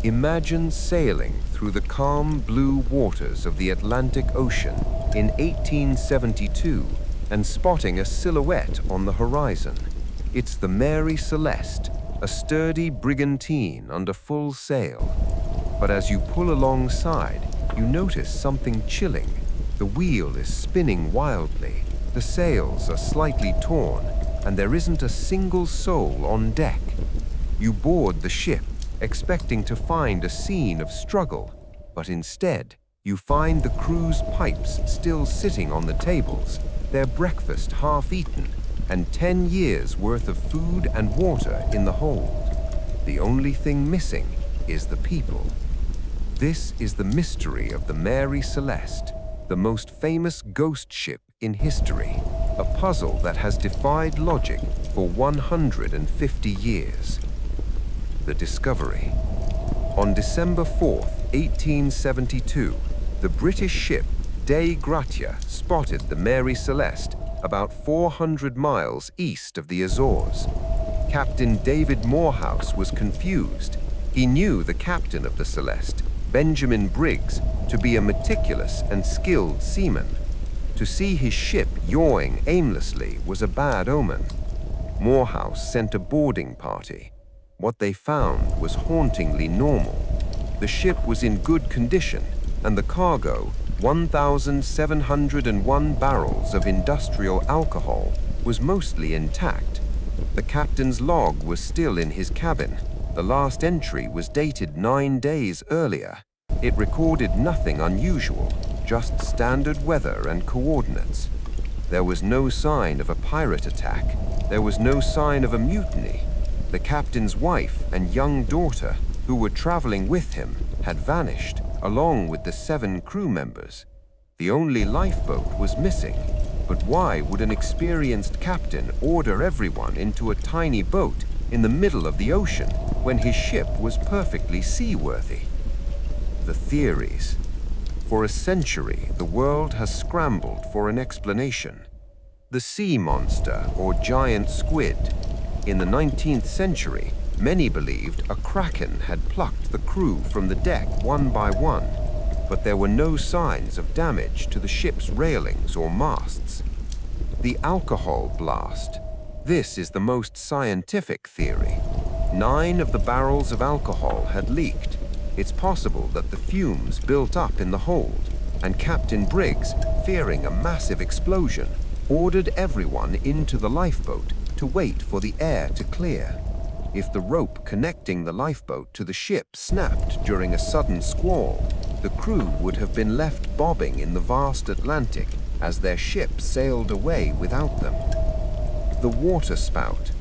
Speaker 2: Imagine sailing through the calm blue waters of the Atlantic Ocean in 1872 and spotting a silhouette on the horizon. It's the Mary Celeste, a sturdy brigantine under full sail. But as you pull alongside, you notice something chilling. The wheel is spinning wildly, the sails are slightly torn, and there isn't a single soul on deck. You board the ship, expecting to find a scene of struggle, but instead, you find the crew's pipes still sitting on the tables, their breakfast half-eaten, and 10 years' worth of food and water in the hold. The only thing missing is the people. This is the mystery of the Mary Celeste, the most famous ghost ship in history, a puzzle that has defied logic for 150 years. The discovery. On December 4, 1872, the British ship Dei Gratia spotted the Mary Celeste about 400 miles east of the Azores. Captain David Morehouse was confused. He knew the captain of the Celeste, Benjamin Briggs, to be a meticulous and skilled seaman. To see his ship yawing aimlessly was a bad omen. Morehouse sent a boarding party. What they found was hauntingly normal. The ship was in good condition, and the cargo, 1,701 barrels of industrial alcohol, was mostly intact. The captain's log was still in his cabin. The last entry was dated 9 days earlier. It recorded nothing unusual, just standard weather and coordinates. There was no sign of a pirate attack. There was no sign of a mutiny. The captain's wife and young daughter, who were traveling with him, had vanished, along with the 7 crew members. The only lifeboat was missing. But why would an experienced captain order everyone into a tiny boat in the middle of the ocean when his ship was perfectly seaworthy? The theories. For a century, the world has scrambled for an explanation. The sea monster or giant squid. In the 19th century, many believed a kraken had plucked the crew from the deck one by one, but there were no signs of damage to the ship's railings or masts. The alcohol blast. This is the most scientific theory. 9 of the barrels of alcohol had leaked. It's possible that the fumes built up in the hold, and Captain Briggs, fearing a massive explosion, ordered everyone into the lifeboat to wait for the air to clear. If the rope connecting the lifeboat to the ship snapped during a sudden squall, the crew would have been left bobbing in the vast Atlantic as their ship sailed away without them. The water spout.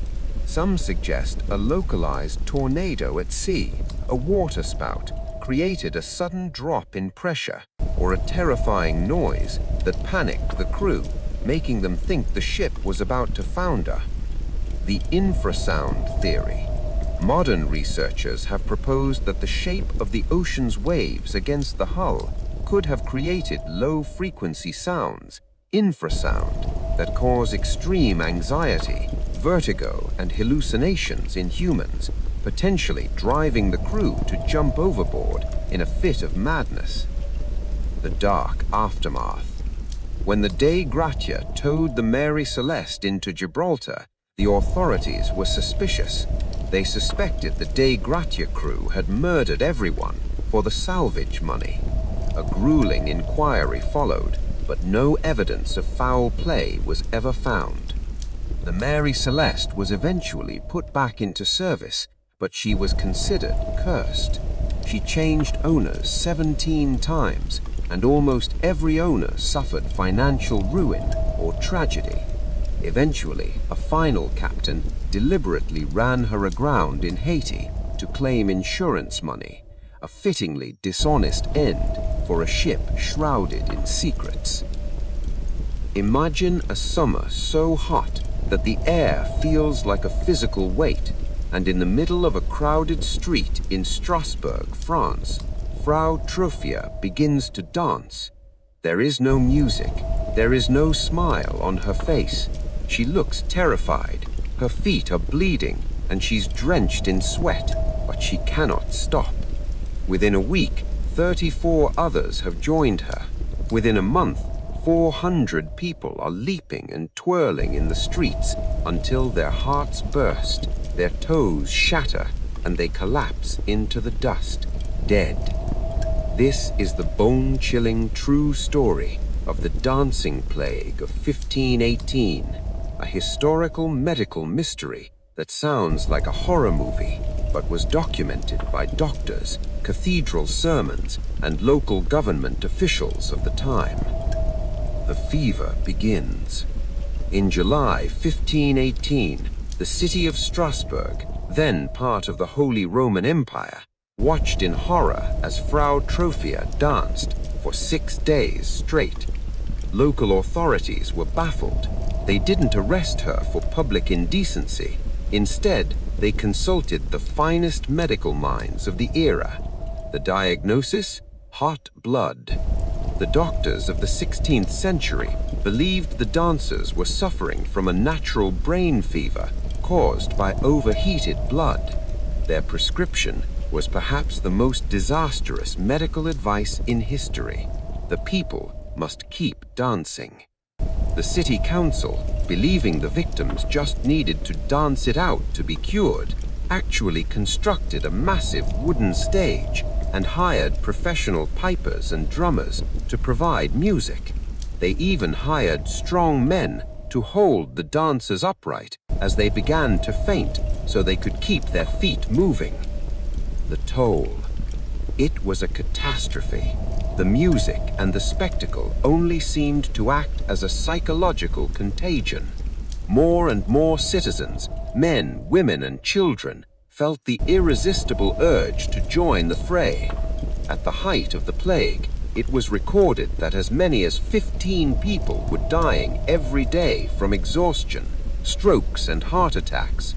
Speaker 2: Some suggest a localized tornado at sea. A water spout created a sudden drop in pressure or a terrifying noise that panicked the crew, making them think the ship was about to founder. The infrasound theory. Modern researchers have proposed that the shape of the ocean's waves against the hull could have created low-frequency sounds, infrasound, that cause extreme anxiety,
Speaker 3: vertigo and hallucinations in humans, potentially driving the crew to jump overboard in a fit of madness. The dark aftermath. When the Dei Gratia towed the Mary Celeste into Gibraltar, the authorities were suspicious. They suspected the Dei Gratia crew had murdered everyone for the salvage money. A grueling inquiry followed, but no evidence of foul play was ever found. The Mary Celeste was eventually put back into service, but she was considered cursed. She changed owners 17 times, and almost every owner suffered financial ruin or tragedy. Eventually, a final captain deliberately ran her aground in Haiti to claim insurance money, a fittingly dishonest end for a ship shrouded in secrets. Imagine a summer so hot that the air feels like a physical weight, and in the middle of a crowded street in Strasbourg, France, Frau Trophia begins to dance. There is no music, there is no smile on her face. She looks terrified, her feet are bleeding, and she's drenched in sweat, but she cannot stop. Within a week, 34 others have joined her. Within a month, 400 people are leaping and twirling in the streets until their hearts burst, their toes shatter, and they collapse into the dust, dead. This is the bone-chilling true story of the dancing plague of 1518, a historical medical mystery that sounds like a horror movie, but was documented by doctors, cathedral sermons, and local government officials of the time. The fever begins. In July 1518, the city of Strasbourg, then part of the Holy Roman Empire, watched in horror as Frau Trophia danced for 6 days straight. Local authorities were baffled. They didn't arrest her for public indecency. Instead, they consulted the finest medical minds of the era. The diagnosis? Hot blood. The doctors of the 16th century believed the dancers were suffering from a natural brain fever caused by overheated blood. Their prescription was perhaps the most disastrous medical advice in history. The people must keep dancing. The city council, believing the victims just needed to dance it out to be cured, actually constructed a massive wooden stage and hired professional pipers and drummers to provide music. They even hired strong men to hold the dancers upright as they began to faint so they could keep their feet moving. The toll. It was a catastrophe. The music and the spectacle only seemed to act as a psychological contagion. More and more citizens, men, women, and children, felt the irresistible urge to join the fray. At the height of the plague, it was recorded that as many as 15 people were dying every day from exhaustion, strokes, and heart attacks.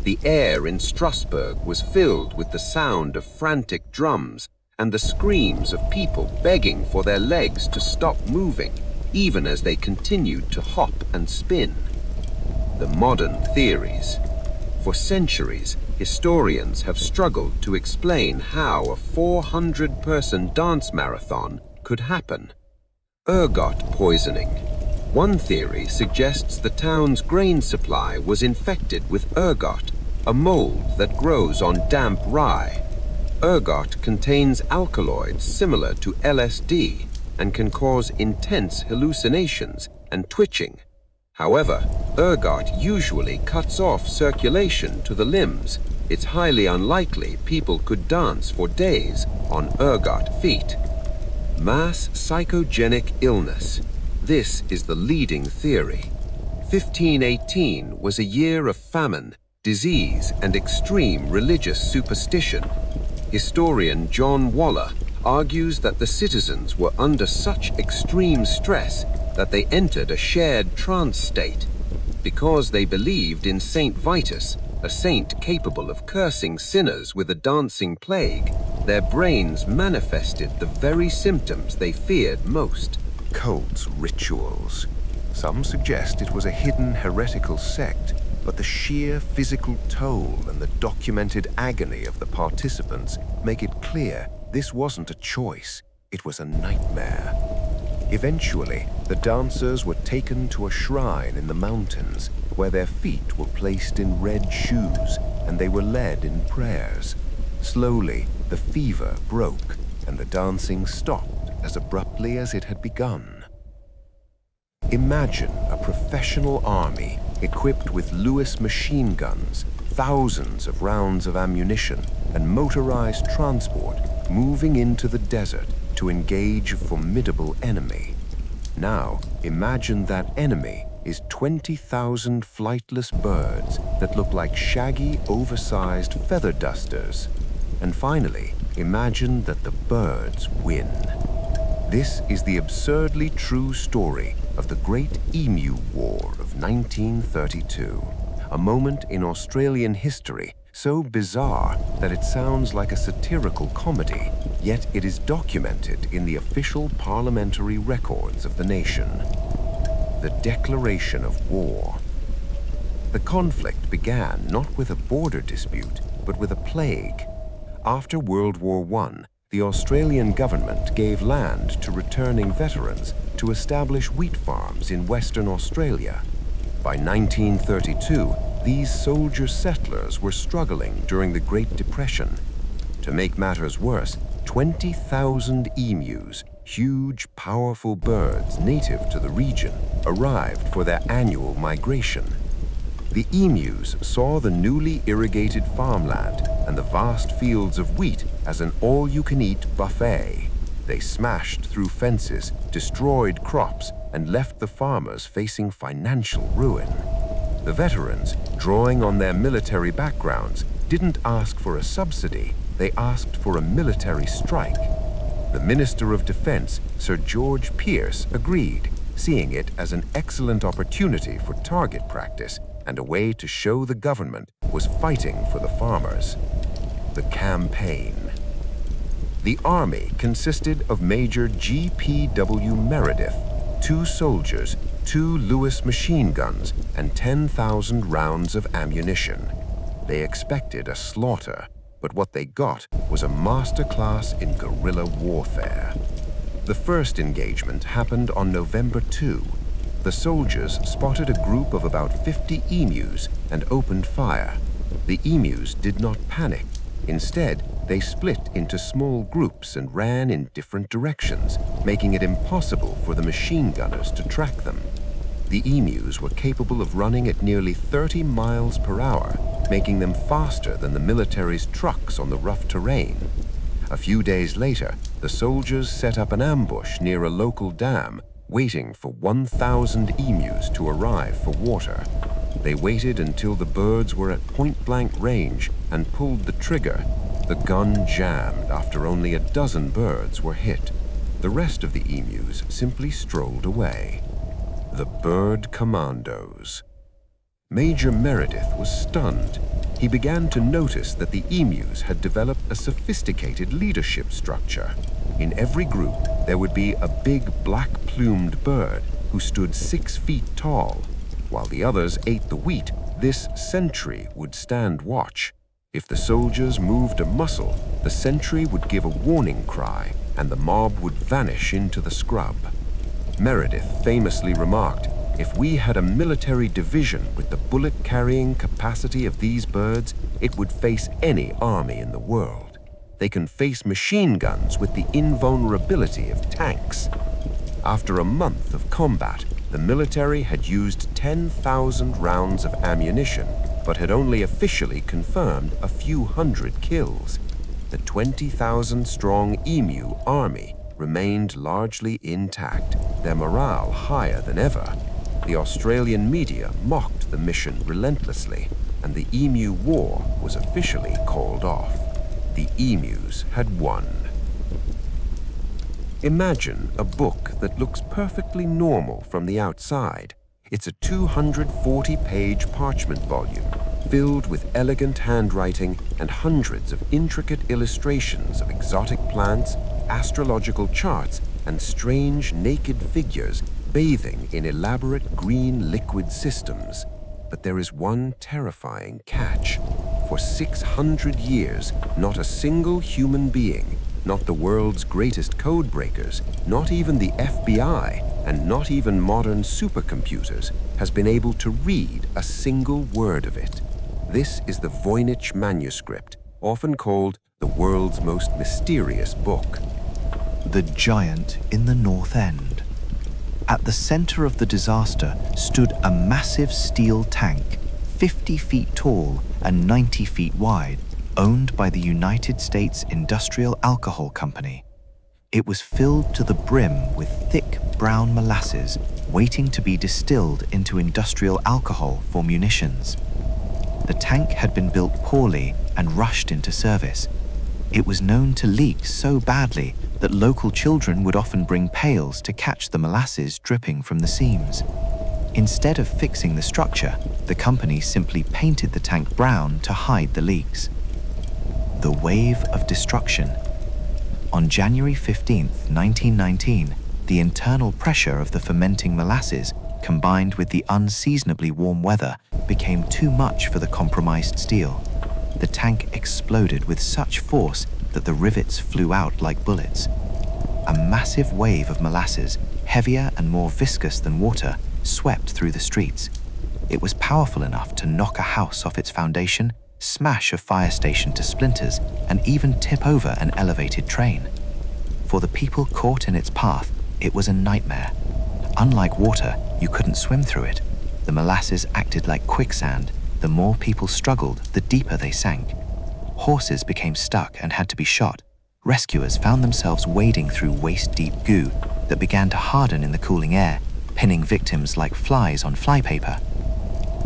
Speaker 3: The air in Strasbourg was filled with the sound of frantic drums and the screams of people begging for their legs to stop moving, even as they continued to hop and spin. The modern theories. For centuries, historians have struggled to explain how a 400-person dance marathon could happen. Ergot poisoning. One theory suggests the town's grain supply was infected with ergot, a mold that grows on damp rye. Ergot contains alkaloids similar to LSD and can cause intense hallucinations and twitching. However, ergot usually cuts off circulation to the limbs. It's highly unlikely people could dance for days on ergot feet. Mass psychogenic illness. This is the leading theory. 1518 was a year of famine, disease, and extreme religious superstition. Historian John Waller argues that the citizens were under such extreme stress that they entered a shared trance state. Because they believed in Saint Vitus, a saint capable of cursing sinners with a dancing plague, their brains manifested the very symptoms they feared most.
Speaker 4: Cults, rituals. Some suggest it was a hidden heretical sect
Speaker 3: but the sheer physical toll and the documented agony of the participants make it clear this wasn't a choice, it was a nightmare. Eventually, the dancers were taken to a shrine in the mountains where their feet were placed in red shoes and they were led in prayers. Slowly, the fever broke and the dancing stopped as abruptly as it had begun. Imagine a professional army equipped with Lewis machine guns, thousands of rounds of ammunition, and motorized transport moving into the desert to engage a formidable enemy. Now, imagine that enemy is 20,000 flightless birds that look like shaggy, oversized feather dusters. And finally, imagine that the birds win. This is the absurdly true story of the Great Emu War of 1932, a moment in Australian history so bizarre that it sounds like a satirical comedy, yet it is documented in the official parliamentary records of the nation. The Declaration of War. The conflict began not with a border dispute, but with a plague. After World War I, the Australian government gave land to returning veterans to establish wheat farms in Western Australia. By 1932, these soldier settlers were struggling during the Great Depression. To make matters worse, 20,000 emus, huge, powerful birds native to the region, arrived for their annual migration. The emus saw the newly irrigated farmland and the vast fields of wheat as an all-you-can-eat buffet. They smashed through fences, destroyed crops, and left the farmers facing financial ruin. The veterans, drawing on their military backgrounds, didn't ask for a subsidy, they asked for a military strike. The Minister of Defense, Sir George Pearce, agreed, seeing it as an excellent opportunity for target practice and a way to show the government was fighting for the farmers. The campaign. The army consisted of Major G.P.W. Meredith, 2 soldiers, 2 Lewis machine guns, and 10,000 rounds of ammunition. They expected a slaughter, but what they got was a masterclass in guerrilla warfare. The first engagement happened on November 2. The soldiers spotted a group of about 50 emus and opened fire. The emus did not panic. Instead, they split into small groups and ran in different directions, making it impossible for the machine gunners to track them. The emus were capable of running at nearly 30 miles per hour, making them faster than the military's trucks on the rough terrain. A few days later, the soldiers set up an ambush near a local dam, waiting for 1,000 emus to arrive for water. They waited until the birds were at point-blank range and pulled the trigger. The gun jammed after only a dozen birds were hit. The rest of the emus simply strolled away. The Bird Commandos. Major Meredith was stunned. He began to notice that the emus had developed a sophisticated leadership structure. In every group, there would be a big black-plumed bird who stood 6 feet tall. While the others ate the wheat, this sentry would stand watch. If the soldiers moved a muscle, the sentry would give a warning cry, and the mob would vanish into the scrub. Meredith famously remarked, "If we had a military division with the bullet-carrying capacity of these birds, it would face any army in the world. They can face machine guns with the invulnerability of tanks." After a month of combat, the military had used 10,000 rounds of ammunition, but had only officially confirmed a few hundred kills. The 20,000-strong emu army remained largely intact, their morale higher than ever. The Australian media mocked the mission relentlessly, and the Emu War was officially called off. The emus had won. Imagine a book that looks perfectly normal from the outside. It's a 240-page parchment volume filled with elegant handwriting and hundreds of intricate illustrations of exotic plants, astrological charts, and strange naked figures bathing in elaborate green liquid systems. But there is one terrifying catch. For 600 years, not a single human being, not the world's greatest code breakers, not even the FBI, and not even modern supercomputers, has been able to read a single word of it. This is the Voynich manuscript, often called the world's most mysterious book.
Speaker 4: The giant in the North End. At the center of the disaster stood a massive steel tank, 50 feet tall and 90 feet wide, owned by the United States Industrial Alcohol Company. It was filled to the brim with thick brown molasses, waiting to be distilled into industrial alcohol for munitions. The tank had been built poorly and rushed into service. It was known to leak so badly that local children would often bring pails to catch the molasses dripping from the seams. Instead of fixing the structure, the company simply painted the tank brown to hide the leaks. The wave of destruction. On January 15, 1919, the internal pressure of the fermenting molasses, combined with the unseasonably warm weather, became too much for the compromised steel. The tank exploded with such force that the rivets flew out like bullets. A massive wave of molasses, heavier and more viscous than water, swept through the streets. It was powerful enough to knock a house off its foundation, smash a fire station to splinters, and even tip over an elevated train. For the people caught in its path, it was a nightmare. Unlike water, you couldn't swim through it. The molasses acted like quicksand. The more people struggled, the deeper they sank. Horses became stuck and had to be shot. Rescuers found themselves wading through waist-deep goo that began to harden in the cooling air, pinning victims like flies on flypaper.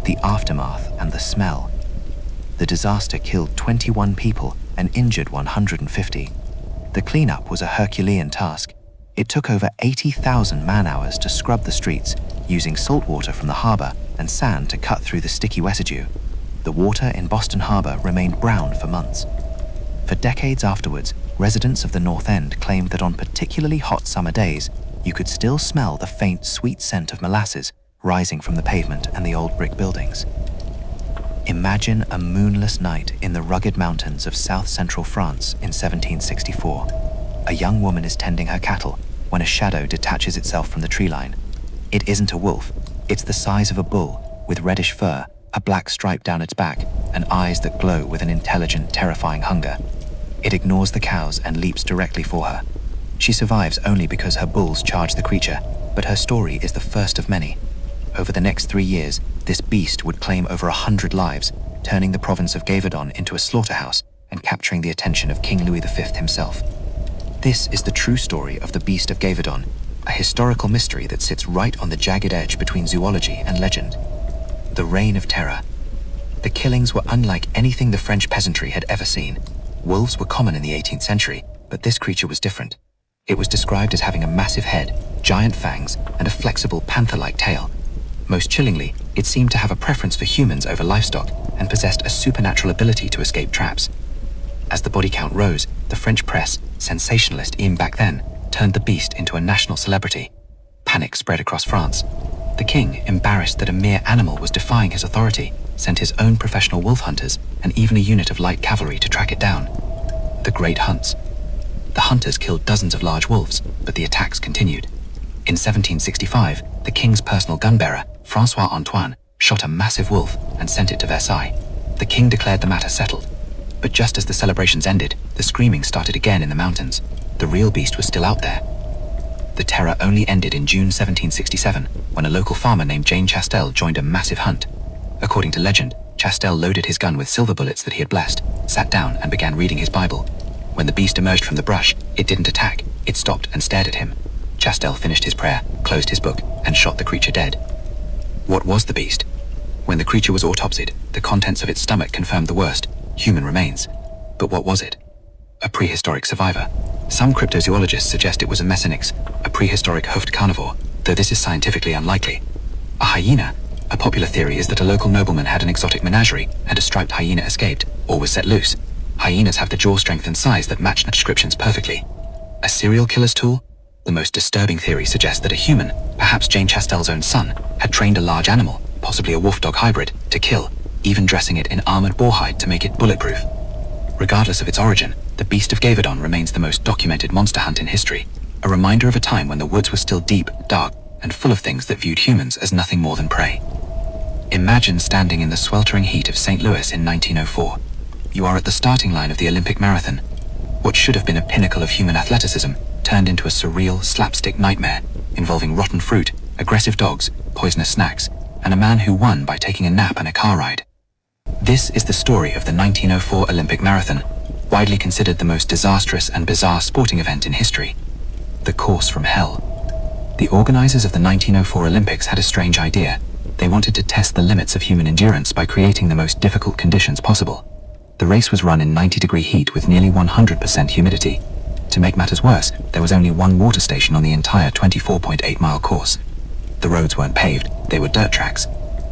Speaker 4: The aftermath and the smell. The disaster killed 21 people and injured 150. The cleanup was a Herculean task. It took over 80,000 man-hours to scrub the streets, using salt water from the harbor and sand to cut through the sticky residue. The water in Boston Harbor remained brown for months. For decades afterwards, residents of the North End claimed that on particularly hot summer days, you could still smell the faint, sweet scent of molasses rising from the pavement and the old brick buildings. Imagine a moonless night in the rugged mountains of south-central France in 1764. A young woman is tending her cattle when a shadow detaches itself from the tree line. It isn't a wolf. It's the size of a bull, with reddish fur, a black stripe down its back, and eyes that glow with an intelligent, terrifying hunger. It ignores the cows and leaps directly for her. She survives only because her bulls charge the creature, but her story is the first of many. Over the next 3 years, this beast would claim over 100 lives, turning the province of Gévaudan into a slaughterhouse and capturing the attention of King Louis V himself. This is the true story of the Beast of Gévaudan, a historical mystery that sits right on the jagged edge between zoology and legend. The Reign of Terror. The killings were unlike anything the French peasantry had ever seen. Wolves were common in the 18th century, but this creature was different. It was described as having a massive head, giant fangs, and a flexible panther-like tail. Most chillingly, it seemed to have a preference for humans over livestock and possessed a supernatural ability to escape traps. As the body count rose, the French press, sensationalist even back then, turned the beast into a national celebrity. Panic spread across France. The king, embarrassed that a mere animal was defying his authority, sent his own professional wolf hunters and even a unit of light cavalry to track it down. The Great Hunts. The hunters killed dozens of large wolves, but the attacks continued. In 1765, the king's personal gun-bearer, François Antoine, shot a massive wolf and sent it to Versailles. The king declared the matter settled. But just as the celebrations ended, the screaming started again in the mountains. The real beast was still out there. The terror only ended in June 1767, when a local farmer named Jane Chastel joined a massive hunt. According to legend, Chastel loaded his gun with silver bullets that he had blessed, sat down and began reading his Bible. When the beast emerged from the brush, it didn't attack. It stopped and stared at him. Chastel finished his prayer, closed his book, and shot the creature dead. What was the beast? When the creature was autopsied, the contents of its stomach confirmed the worst: human remains. But what was it? A prehistoric survivor. Some cryptozoologists suggest it was a Mesonyx, a prehistoric hoofed carnivore, though this is scientifically unlikely. A hyena? A popular theory is that a local nobleman had an exotic menagerie and a striped hyena escaped, or was set loose. Hyenas have the jaw strength and size that match the descriptions perfectly. A serial killer's tool? The most disturbing theory suggests that a human, perhaps Jane Chastel's own son, had trained a large animal,
Speaker 5: possibly a wolf-dog hybrid, to kill, even dressing it in armored boarhide to make it bulletproof. Regardless of its origin, the Beast of Gavadon remains the most documented monster hunt in history, a reminder of a time when the woods were still deep, dark, and full of things that viewed humans as nothing more than prey. Imagine standing in the sweltering heat of St. Louis in 1904. You are at the starting line of the Olympic marathon. What should have been a pinnacle of human athleticism turned into a surreal, slapstick nightmare involving rotten fruit, aggressive dogs, poisonous snacks, and a man who won by taking a nap and a car ride. This is the story of the 1904 Olympic marathon, widely considered the most disastrous and bizarre sporting event in history. The course from hell. The organizers of the 1904 Olympics had a strange idea. They wanted to test the limits of human endurance by creating the most difficult conditions possible. The race was run in 90-degree heat with nearly 100% humidity. To make matters worse, there was only one water station on the entire 24.8-mile course. The roads weren't paved, they were dirt tracks.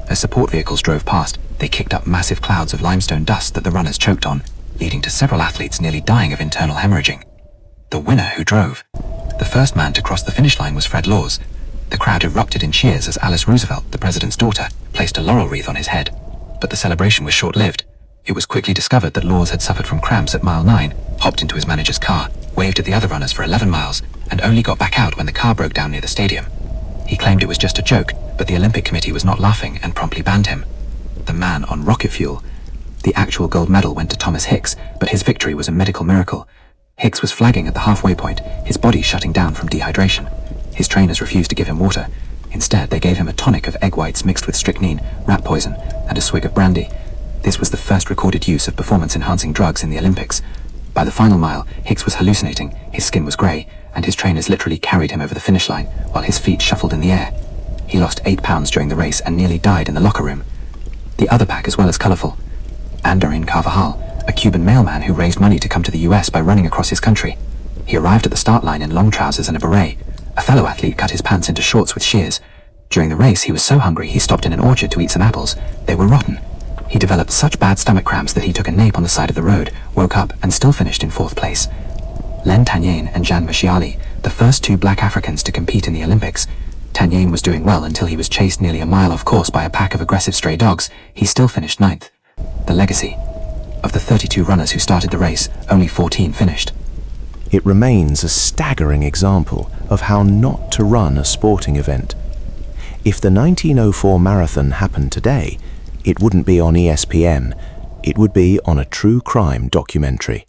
Speaker 5: As support vehicles drove past, they kicked up massive clouds of limestone dust that the runners choked on, leading to several athletes nearly dying of internal hemorrhaging. The winner who drove. The first man to cross the finish line was Fred Laws. The crowd erupted in cheers as Alice Roosevelt, the president's daughter, placed a laurel wreath on his head. But the celebration was short-lived. It was quickly discovered that Laws had suffered from cramps at mile 9, hopped into his manager's car, waved at the other runners for 11 miles, and only got back out when the car broke down near the stadium. He claimed it was just a joke, but the Olympic Committee was not laughing and promptly banned him. The man on rocket fuel. The actual gold medal went to Thomas Hicks, but his victory was a medical miracle. Hicks was flagging at the halfway point, his body shutting down from dehydration. His trainers refused to give him water. Instead, they gave him a tonic of egg whites mixed with strychnine, rat poison, and a swig of brandy. This was the first recorded use of performance-enhancing drugs in the Olympics. By the final mile, Hicks was hallucinating, his skin was grey, and his trainers literally carried him over the finish line, while his feet shuffled in the air. He lost 8 pounds during the race and nearly died in the locker room. The other pack as well as colourful. Andorin Carvajal, a Cuban mailman who raised money to come to the US by running across his country. He arrived at the start line in long trousers and a beret. A fellow athlete cut his pants into shorts with shears. During the race, he was so hungry he stopped in an orchard to eat some apples. They were rotten. He developed such bad stomach cramps that he took a nape on the side of the road, woke up, and still finished in 4th place. Len Tanyen and Jan Mashiali, the first 2 black Africans to compete in the Olympics. Tanyen was doing well until he was chased nearly a mile off course by a pack of aggressive stray dogs. He still finished 9th. The legacy. Of the 32 runners who started the race, only 14 finished.
Speaker 1: It remains a staggering example of how not to run a sporting event. If the 1904 marathon happened today, it wouldn't be on ESPN, it would be on a true crime documentary.